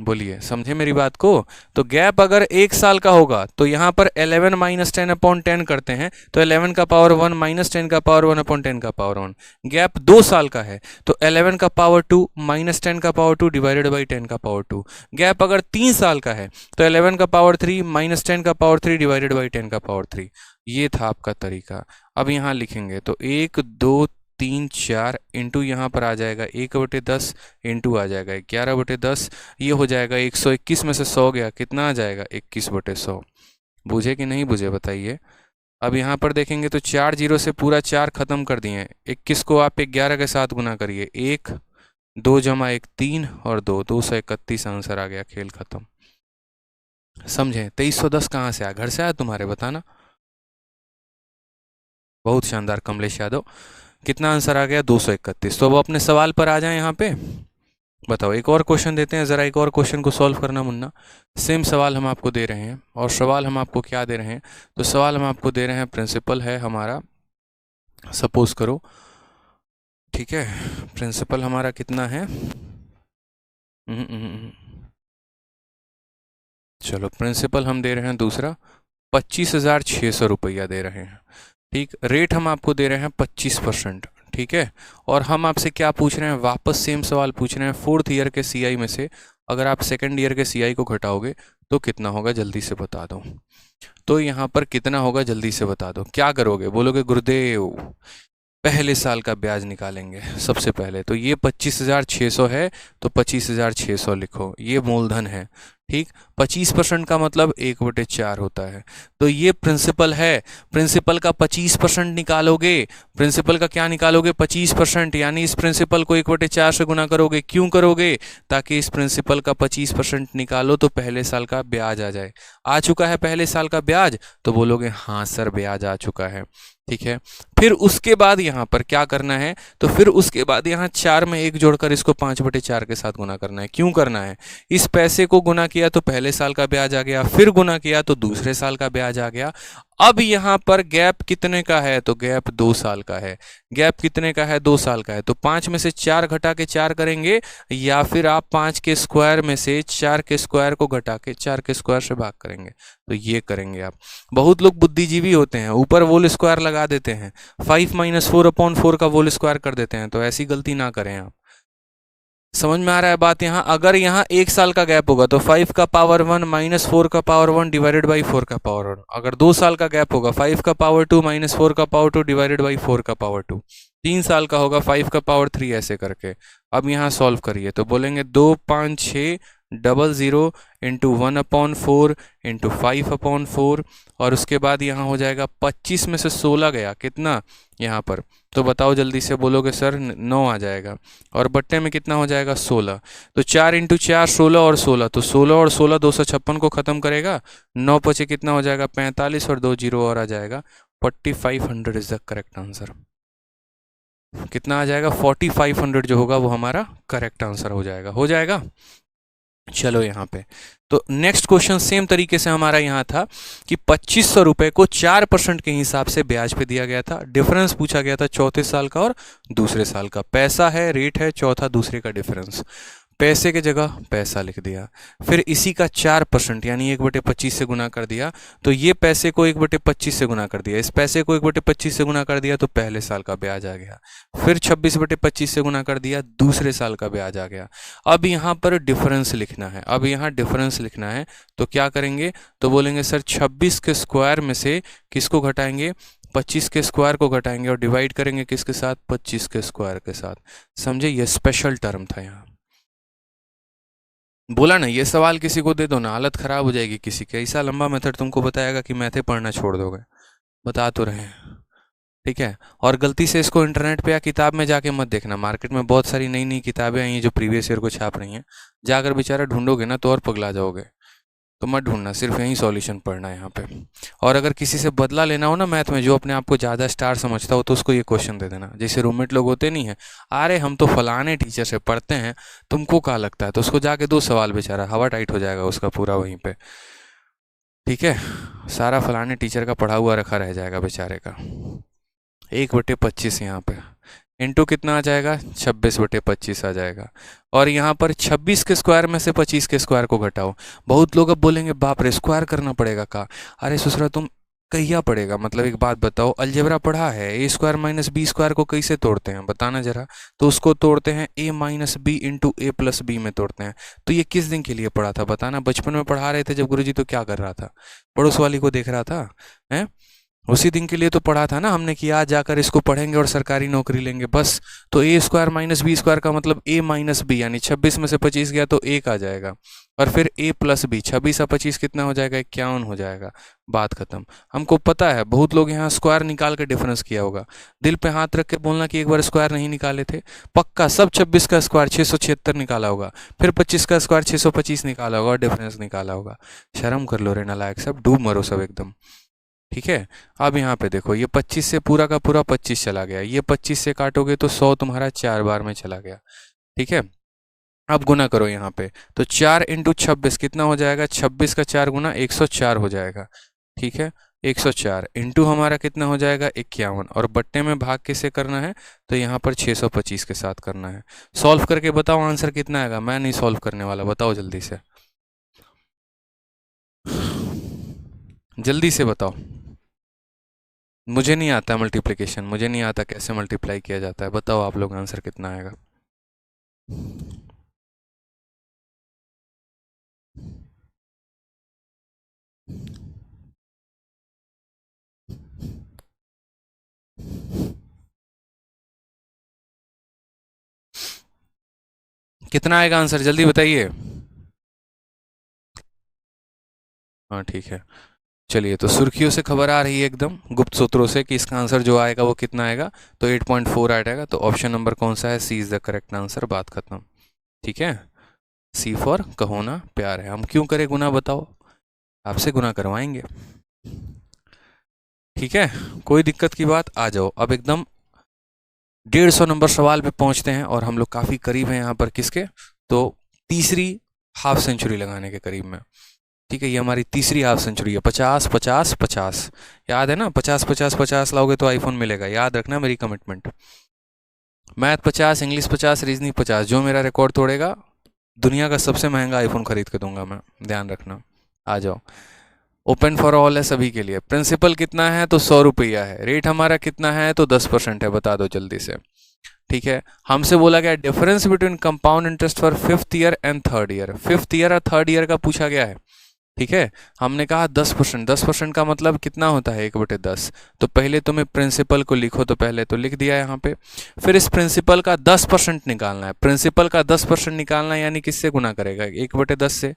बोलिए, समझे मेरी बात को। तो गैप अगर 1 साल का होगा तो यहाँ पर 11 - 10/10 करते हैं, तो 11 का पावर 1 - 10 का पावर 1/10 का पावर 1। गैप 2 साल का है तो 11 का पावर 2 - 10 का पावर 2 डिवाइडेड बाई 10 का पावर 2। गैप अगर 3 साल का है तो 11 का पावर 3 - 10 का पावर 3 डिवाइडेड बाई 10 का पावर 3। ये था आपका तरीका। अब यहाँ लिखेंगे तो 1 2 3 4 इंटू यहाँ पर आ जाएगा 1/10 इंटू आ जाएगा 11/10, ये हो जाएगा 121 में से 100 गया, कितना आ जाएगा 21/100। बुझे कि नहीं बुझे बताइए। अब यहाँ पर देखेंगे तो 4 जीरो से पूरा 4 खत्म कर दिए, 21 को आप 11 के साथ गुना करिए, 1 2 जमा 1 3 और 2 231 आंसर आ गया, खेल खत्म। समझे। 2310 कहाँ से आया, घर से आया तुम्हारे, बताना। बहुत शानदार कमलेश यादव। कितना आंसर आ गया, 231। तो अब अपने सवाल पर आ जाए यहाँ पे। बताओ, एक और क्वेश्चन देते हैं, ज़रा एक और क्वेश्चन को सॉल्व करना मुन्ना। सेम सवाल हम आपको दे रहे हैं, और सवाल हम आपको क्या दे रहे हैं, तो सवाल हम आपको दे रहे हैं, प्रिंसिपल है हमारा, सपोज करो, ठीक है, प्रिंसिपल हमारा कितना है, चलो प्रिंसिपल हम दे रहे हैं दूसरा 25,600 रुपया दे रहे हैं। ठीक, रेट हम आपको दे रहे हैं 25%। ठीक है, और हम आपसे क्या पूछ रहे हैं, वापस सेम सवाल पूछ रहे हैं, 4th ईयर के सीआई में से अगर आप 2nd ईयर के सीआई को घटाओगे तो कितना होगा, जल्दी से बता दो। तो यहाँ पर कितना होगा, जल्दी से बता दो। क्या करोगे, बोलोगे गुरुदेव पहले साल का ब्याज निकालेंगे सबसे पहले, तो ये 25,600 है तो 25,600 लिखो, ये मूलधन है। ठीक, 25% का मतलब 1/4 होता है, तो ये प्रिंसिपल है। प्रिंसिपल का 25% निकालोगे, प्रिंसिपल का क्या निकालोगे, 25%, यानी इस प्रिंसिपल को 1/4 से गुना करोगे। क्यों करोगे, ताकि इस प्रिंसिपल का 25% निकालो तो पहले साल का ब्याज आ जाए। आ चुका है पहले साल का ब्याज, तो बोलोगे हाँ सर ब्याज आ चुका है। ठीक है, फिर उसके बाद यहाँ पर क्या करना है, तो फिर उसके बाद यहाँ 4 में 1 जोड़कर इसको 5/4 के साथ गुना करना है। क्यों करना है, इस पैसे को गुना किया तो पहले साल का ब्याज आ गया, फिर गुना किया तो दूसरे साल का ब्याज आ गया। अब यहाँ पर गैप कितने का है, तो गैप 2 साल का है। गैप कितने का है, 2 साल का है, तो 5 में से 4 घटा के 4 करेंगे, या फिर आप 5 के स्क्वायर में से 4 के स्क्वायर को घटा के 4 के स्क्वायर से भाग करेंगे, तो ये करेंगे आप। बहुत लोग बुद्धिजीवी होते हैं, ऊपर होल स्क्वायर लगा देते हैं, 5 - 4/4 का होल स्क्वायर कर देते हैं, तो ऐसी गलती ना करें आप। समझ में आ रहा है बात। यहाँ अगर यहाँ 1 साल का गैप होगा तो 5 का पावर 1 - 4 का पावर 1 डिवाइडेड बाई 4 का पावर 1। अगर 2 साल का गैप होगा 5 का पावर 2 - 4 का पावर 2 डिवाइडेड बाई 4 का पावर 2। 3 साल का होगा 5 का पावर 3, ऐसे करके। अब यहाँ सॉल्व करिए तो बोलेंगे 2 5 6 00 इंटू 1/4 इंटू 5/4, और उसके बाद यहाँ हो जाएगा 25 में से 16 गया, कितना यहाँ पर, तो बताओ जल्दी से, बोलोगे सर 9 आ जाएगा, और बट्टे में कितना हो जाएगा 16, तो 4 × 4 16 और 16, तो 16 और 16 256 को ख़त्म करेगा, 9 पचे कितना हो जाएगा 45, और 2 जीरो और आ जाएगा 4500 इज द करेक्ट आंसर। कितना आ जाएगा 4500 जो होगा वो हमारा करेक्ट आंसर हो जाएगा। हो जाएगा। चलो यहाँ पे तो नेक्स्ट क्वेश्चन सेम तरीके से हमारा यहाँ था कि 2500 रुपये को 4% के हिसाब से ब्याज पे दिया गया था। डिफरेंस पूछा गया था चौथे साल का और दूसरे साल का। पैसा है, रेट है, चौथा दूसरे का डिफरेंस। पैसे के जगह पैसा लिख दिया, फिर इसी का 4% यानी 1/25 से गुना कर दिया, तो ये पैसे को 1/25 से गुना कर दिया, इस पैसे को 1/25 से गुना कर दिया तो पहले साल का ब्याज आ गया, फिर 26/25 से गुना कर दिया, दूसरे साल का ब्याज आ गया। अब यहाँ पर डिफरेंस लिखना है, अब यहाँ डिफरेंस लिखना है, तो क्या करेंगे, तो बोलेंगे सर 26 के स्क्वायर में से किसको घटाएंगे, 25 के स्क्वायर को घटाएंगे, और डिवाइड करेंगे किसके साथ, 25 के स्क्वायर के साथ। समझे, ये स्पेशल टर्म था यहाँ। बोला ना, ये सवाल किसी को दे दो ना हालत खराब हो जाएगी किसी की, ऐसा लंबा मेथड तुमको बताएगा कि मैथे पढ़ना छोड़ दोगे। बता तो रहे हैं, ठीक है। और गलती से इसको इंटरनेट पे या किताब में जाके मत देखना, मार्केट में बहुत सारी नई नई किताबें आई हैं जो प्रीवियस ईयर को छाप रही हैं, जाकर बेचारा ढूंढोगे ना तो और पगला जाओगे। तो मत ढूंढना, सिर्फ यही सॉल्यूशन पढ़ना है यहाँ पे। और अगर किसी से बदला लेना हो ना मैथ में, जो अपने आप को ज़्यादा स्टार समझता हो, तो उसको ये क्वेश्चन दे देना। जैसे रूममेट लोग होते नहीं है, अरे हम तो फलाने टीचर से पढ़ते हैं, तुमको क्या लगता है, तो उसको जाके दो सवाल, बेचारा हवा टाइट हो जाएगा उसका पूरा वहीं पे, ठीक है। सारा फलाने टीचर का पढ़ा हुआ रखा रह जाएगा बेचारे का। 1/25 यहाँ पे इंटू कितना आ जाएगा, 26/25 आ जाएगा। और यहाँ पर 26 के स्क्वायर में से 25 के स्क्वायर को घटाओ। बहुत लोग अब बोलेंगे बाप रे स्क्वायर करना पड़ेगा का। अरे ससुरा तुम कहिया पड़ेगा, मतलब एक बात बताओ, अलजेब्रा पढ़ा है, ए स्क्वायर माइनस बी स्क्वायर को कैसे तोड़ते हैं बताना जरा। तो उसको तोड़ते हैं ए माइनस बी इंटू ए प्लस बी में तोड़ते हैं। तो ये किस दिन के लिए पढ़ा था बताना, बचपन में पढ़ा रहे थे जब गुरुजी, तो क्या कर रहा था, पड़ोस वाली को देख रहा था, हैं? उसी दिन के लिए तो पढ़ा था ना हमने कि आज जाकर इसको पढ़ेंगे और सरकारी नौकरी लेंगे बस। तो ए स्क्वायर माइनस बी स्क्वायर का मतलब ए माइनस बी, यानी 26 में से 25 गया तो 1 आ जाएगा। और फिर ए प्लस बी, 26 और 25 कितना हो जाएगा, 51 हो जाएगा। बात खत्म। हमको पता है बहुत लोग यहाँ स्क्वायर निकाल के डिफरेंस किया होगा, दिल पे हाथ रख के बोलना कि एक बार स्क्वायर नहीं निकाले थे, पक्का सब 26 का स्क्वायर 676 निकाला होगा, फिर 25 का स्क्वायर 625 निकाला होगा और डिफरेंस निकाला होगा। शर्म कर लो रे नालायक सब, डूब मरो सब एकदम, ठीक है। अब यहाँ पे देखो, ये 25 से पूरा का पूरा 25 चला गया, ये 25 से काटोगे तो 100 तुम्हारा 4 बार में चला गया, ठीक है। अब गुना करो यहाँ पे, तो 4 इंटू 26 कितना हो जाएगा, 26 का 4 गुना 104 हो जाएगा, ठीक है। 104 इंटू हमारा कितना हो जाएगा 51, और बट्टे में भाग किसे करना है, तो यहाँ पर 625 के साथ करना है। सॉल्व करके बताओ आंसर कितना आएगा, मैं नहीं सॉल्व करने वाला, बताओ जल्दी से, जल्दी से बताओ। मुझे नहीं आता मल्टीप्लिकेशन, मुझे नहीं आता कैसे मल्टीप्लाई किया जाता है, बताओ आप लोग आंसर कितना आएगा। कितना आएगा आंसर जल्दी बताइए। हाँ ठीक है, चलिए, तो सुर्खियों से खबर आ रही है एकदम गुप्त सूत्रों से कि इसका आंसर जो आएगा वो कितना आएगा, तो 8.4 आ जाएगा। तो ऑप्शन नंबर कौन सा है, सी इज द करेक्ट आंसर, बात खत्म, ठीक है। सी फॉर कहो ना प्यार है। हम क्यों करें गुना बताओ, आपसे गुना करवाएंगे, ठीक है। कोई दिक्कत की बात, आ जाओ अब एकदम 150 नंबर सवाल पे पहुंचते हैं, और हम लोग काफ़ी करीब हैं यहाँ पर किसके, तो तीसरी हाफ सेंचुरी लगाने के करीब में, ठीक है। ये हमारी तीसरी हाफ सेंचुरी है। 50 50 50 याद है ना, 50 50 50 लाओगे तो आईफोन मिलेगा, याद रखना मेरी कमिटमेंट। मैथ 50, इंग्लिश 50, रीजनिंग 50, जो मेरा रिकॉर्ड तोड़ेगा दुनिया का सबसे महंगा आईफोन खरीद के दूंगा मैं, ध्यान रखना। आ जाओ, ओपन फॉर ऑल है सभी के लिए। प्रिंसिपल कितना है, तो 100 रुपया है। रेट हमारा कितना है, तो 10% है, बता दो जल्दी से, ठीक है। हमसे बोला गया difference between compound interest for 5th year and 3rd year, 5th year और 3rd ईयर का पूछा गया है, ठीक है। हमने कहा 10%, 10% का मतलब कितना होता है, 1/10। तो पहले तुम्हें प्रिंसिपल को लिखो, तो पहले तो लिख दिया यहाँ पे, फिर इस प्रिंसिपल का 10% निकालना है। प्रिंसिपल का 10% निकालना है, यानी किससे गुना करेगा, 1/10 से।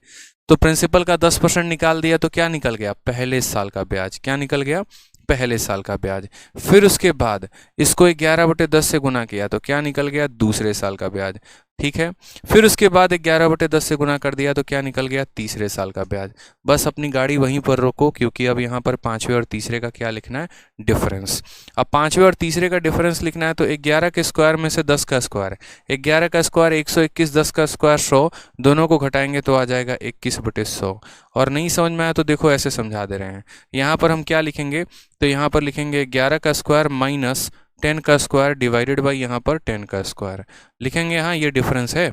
तो प्रिंसिपल का 10% निकाल दिया तो क्या निकल गया, पहले साल का ब्याज। क्या निकल गया, पहले साल का ब्याज। फिर उसके बाद इसको 11/10 से गुना किया तो क्या निकल गया, दूसरे साल का ब्याज, ठीक है। फिर उसके बाद 11/10 से गुना कर दिया तो क्या निकल गया, तीसरे साल का ब्याज। बस अपनी गाड़ी वहीं पर रोको, क्योंकि अब यहाँ पर पांचवें और तीसरे का क्या लिखना है, डिफरेंस। अब पांचवें और तीसरे का डिफरेंस लिखना है, तो 11 के स्क्वायर में से 10 का स्क्वायर, 11 का स्क्वायर 121, 10 का स्क्वायर 100, दोनों को घटाएंगे तो आ जाएगा 21/100। और नहीं समझ में आया तो देखो ऐसे समझा दे रहे हैं। यहाँ पर हम क्या लिखेंगे, तो यहाँ पर लिखेंगे 11 का स्क्वायर माइनस 10 का स्क्वायर डिवाइडेड बाई यहाँ पर 10 का स्क्वायर लिखेंगे। हाँ ये डिफरेंस है,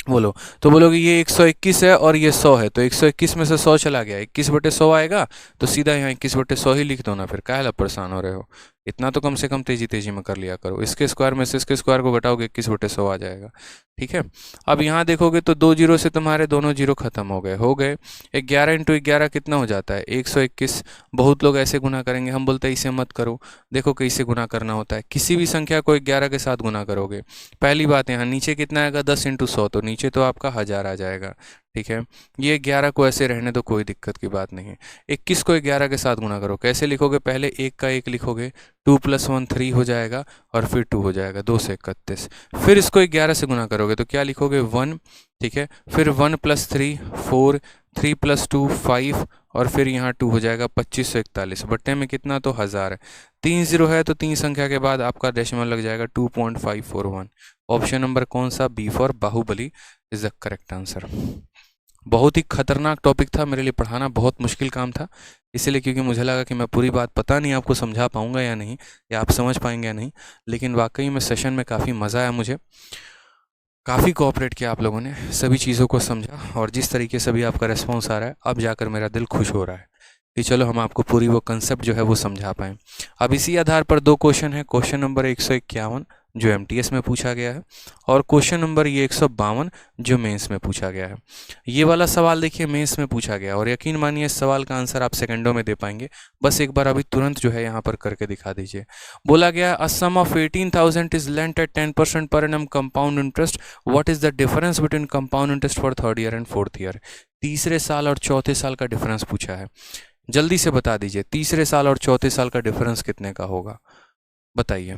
बोलो। तो बोलोगे ये 121 है और ये 100 है, तो 121 में से 100 चला गया, 21/100 आएगा, तो सीधा यहाँ 21/100 ही लिख दो ना, फिर काहे ला परेशान हो रहे हो, इतना तो कम से कम तेजी तेजी में कर लिया करो। इसके स्क्वायर में से इसके स्क्वायर को घटाओगे 21/100 आ जाएगा। ठीक है, अब यहाँ देखोगे तो 2 जीरो से तुम्हारे दोनों जीरो खत्म हो गए। 11 इंटू 11 कितना हो जाता है? 121। बहुत लोग ऐसे गुना करेंगे, हम बोलते हैं इसे मत करो। देखो कैसे गुना करना होता है। किसी भी संख्या को 11 के साथ गुना करोगे, पहली बात यहाँ नीचे कितना आएगा? 10 इंटू 100, तो नीचे तो आपका 1000 आ जाएगा। ठीक है, ये 11 को ऐसे रहने दो, कोई दिक्कत की बात नहीं है। 21 को 11 के साथ गुना करो, कैसे लिखोगे? पहले 1 का 1 लिखोगे, 2 + 1 3 हो जाएगा, और फिर 2 हो जाएगा, 2 से 31। फिर इसको 11 से गुना करोगे तो क्या लिखोगे? 1। ठीक है, फिर 1 + 3 4, 3 + 2 5, और फिर यहाँ 2 हो जाएगा, 2541। बट्टे में कितना? तो 1000 है। 3 जीरो है तो 3 संख्या के बाद आपका डेसिमल लग जाएगा 2.541। ऑप्शन नंबर कौन सा? B for Baahubali is the correct answer. बहुत ही खतरनाक टॉपिक था मेरे लिए, पढ़ाना बहुत मुश्किल काम था, इसीलिए क्योंकि मुझे लगा कि मैं पूरी बात पता नहीं आपको समझा पाऊंगा या नहीं, या आप समझ पाएंगे या नहीं। लेकिन वाकई में सेशन में काफ़ी मज़ा आया मुझे, काफ़ी कोऑपरेट किया आप लोगों ने, सभी चीज़ों को समझा, और जिस तरीके से भी आपका रिस्पॉन्स आ रहा है, अब जाकर मेरा दिल खुश हो रहा है कि चलो हम आपको पूरी वो कंसेप्ट जो है वो समझा पाएँ। अब इसी आधार पर 2 क्वेश्चन है। क्वेश्चन नंबर 151 जो एमटीएस में पूछा गया है, और क्वेश्चन नंबर ये 152 जो मेंस में पूछा गया है। ये वाला सवाल देखिए मेंस में पूछा गया, और यकीन मानिए इस सवाल का आंसर आप सेकंडों में दे पाएंगे। बस एक बार अभी तुरंत जो है यहाँ पर करके दिखा दीजिए। बोला गया a sum of 18,000 is lent at 10% per annum compound interest, what is the difference between compound interest for 3rd year and 4th year. तीसरे साल और चौथे साल का डिफरेंस पूछा है, जल्दी से बता दीजिए तीसरे साल और चौथे साल का डिफरेंस कितने का होगा? बताइए,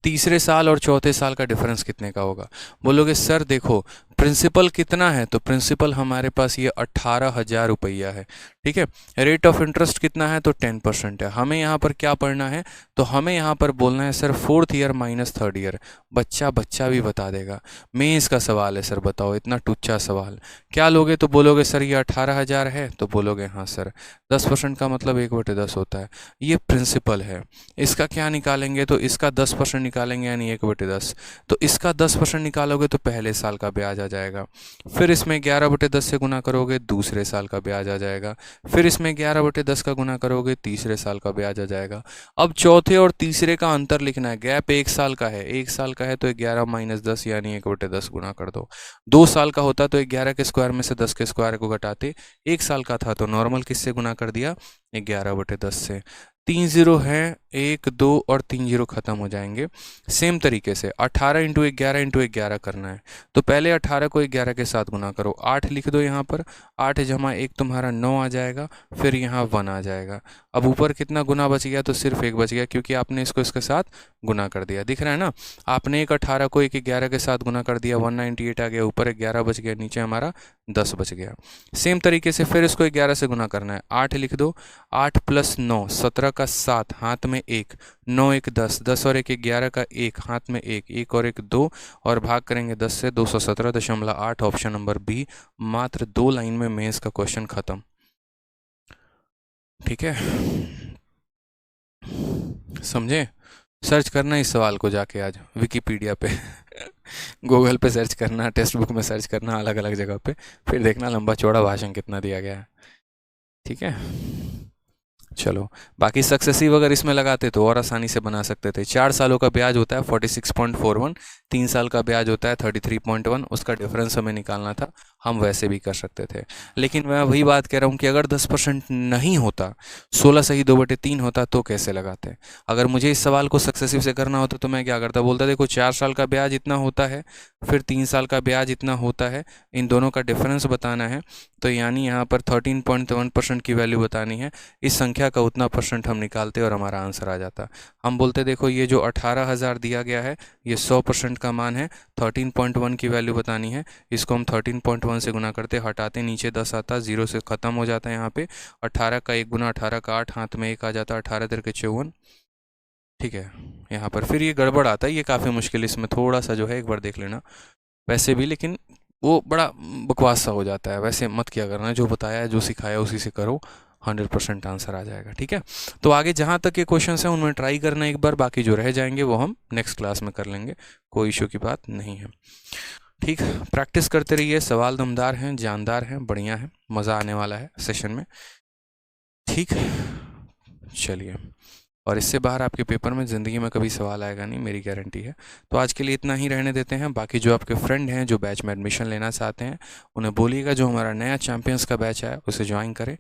तीसरे साल और चौथे साल का डिफरेंस कितने का होगा? बोलोगे सर देखो प्रिंसिपल कितना है, तो प्रिंसिपल हमारे पास ये 18,000 रुपया है। ठीक है, रेट ऑफ इंटरेस्ट कितना है? तो 10% है। हमें यहाँ पर क्या पढ़ना है? तो हमें यहाँ पर बोलना है sir 4th year minus 3rd year. बच्चा भी बता देगा। मेंस का सवाल है सर, बताओ इतना टुच्चा सवाल क्या लोगे? तो बोलोगे सर ये 18,000 है, तो बोलोगे हाँ सर। 10% का मतलब 1/10 होता है। ये प्रिंसिपल है, इसका क्या निकालेंगे? तो इसका 10% निकालेंगे, यानी 1/10। तो इसका 10% निकालोगे तो पहले साल का ब्याज आ जाएगा। फिर इसमें 11/10 से गुना करोगे, दूसरे साल का ब्याज आ जाएगा। फिर इसमें 11/10 का गुना करोगे, तीसरे साल का ब्याज आ जाएगा। अब चौथे और तीसरे का अंतर लिखना है, गैप 1 साल का है। 1 साल का है तो 11 - 10 यानी 1/10 गुना कर दो। 2 साल का होता तो 11 के स्क्वायर में से 10 के स्क्वायर को घटाते। 1 साल का था तो नॉर्मल किससे गुना कर दिया? 11/10 से। 3 जीरो है, 1 2 और 3 जीरो खत्म हो जाएंगे। सेम तरीके से 18 इंटू 11 करना है, तो पहले 18 को 11 के साथ गुना करो। 8 लिख दो यहाँ पर, 8 जमा 1 तुम्हारा 9 आ जाएगा, फिर यहाँ 1 आ जाएगा। अब ऊपर कितना गुना बच गया? तो सिर्फ 1 बच गया, क्योंकि आपने इसको इसके साथ गुना कर दिया। दिख रहा है ना, आपने एक 18 को एक 11 के साथ गुना कर दिया, 198 आ गया, ऊपर 11 बच गया, नीचे हमारा 10 बच गया। सेम तरीके से फिर इसको 11 से गुना करना है। 8 लिख दो, 8 + 9 17 का 7, हाथ में 1, 9 1 10, 10 और 1 11 का 1, हाथ में 1, 1 और 1 2, और भाग करेंगे 10 से, 217.8। Option number B. मात्र 2 लाइन में मेंस का क्वेश्चन खत्म। ठीक है, समझे? सर्च करना इस सवाल को जाके आज विकिपीडिया पे गूगल पे सर्च करना, टेक्स्ट बुक में सर्च करना, अलग अलग जगह पे, फिर देखना लंबा चौड़ा भाषण कितना दिया गया है। ठीक है, चलो बाकी सक्सेसिव अगर इसमें लगाते तो और आसानी से बना सकते थे। 4 सालों का ब्याज होता है 46.41, 3 साल का ब्याज होता है 33.1, उसका डिफरेंस हमें निकालना था, हम वैसे भी कर सकते थे। लेकिन मैं वही बात कह रहा हूँ कि अगर 10% नहीं होता, 16 सही 2/3 होता, तो कैसे लगाते? अगर मुझे इस सवाल को सक्सेसिव से करना होता तो मैं क्या करता? बोलता देखो 4 साल का ब्याज इतना होता है, फिर 3 साल का ब्याज इतना होता है, इन दोनों का डिफरेंस बताना है, तो यानी यहाँ पर 13.1% की वैल्यू बतानी है, इस संख्या का उतना परसेंट हम निकालते और हमारा आंसर आ जाता। हम बोलते देखो ये जो 18,000 दिया गया है ये 100% का मान है, 13.1 की वैल्यू बतानी है, इसको हम 13.1 से गुना करते, हटाते, नीचे 10 आता, 0 से ख़त्म हो जाता है यहाँ पे। 18 का 1 गुना 18 का 8, हाथ में 1 आ जाता, 18 तिरके 54। ठीक है, यहाँ पर फिर ये गड़बड़ आता है, ये काफ़ी मुश्किल, इसमें थोड़ा सा जो है एक बार देख लेना वैसे भी, लेकिन वो बड़ा बकवास सा हो जाता है, वैसे मत किया करना, जो बताया है जो सिखाया उसी से करो, 100% आंसर आ जाएगा। ठीक है, तो आगे जहाँ तक ये क्वेश्चंस हैं उनमें ट्राई करना एक बार, बाकी जो रह जाएंगे वो हम नेक्स्ट क्लास में कर लेंगे, कोई इशू की बात नहीं है। ठीक, प्रैक्टिस करते रहिए, सवाल दमदार हैं, जानदार हैं, बढ़िया है, मज़ा आने वाला है सेशन में। ठीक, चलिए, और इससे बाहर आपके पेपर में ज़िंदगी में कभी सवाल आएगा नहीं, मेरी गारंटी है। तो आज के लिए इतना ही रहने देते हैं। बाकी जो आपके फ्रेंड हैं जो बैच में एडमिशन लेना चाहते हैं, उन्हें बोलिएगा जो हमारा नया चैंपियंस का बैच है उसे ज्वाइन करें।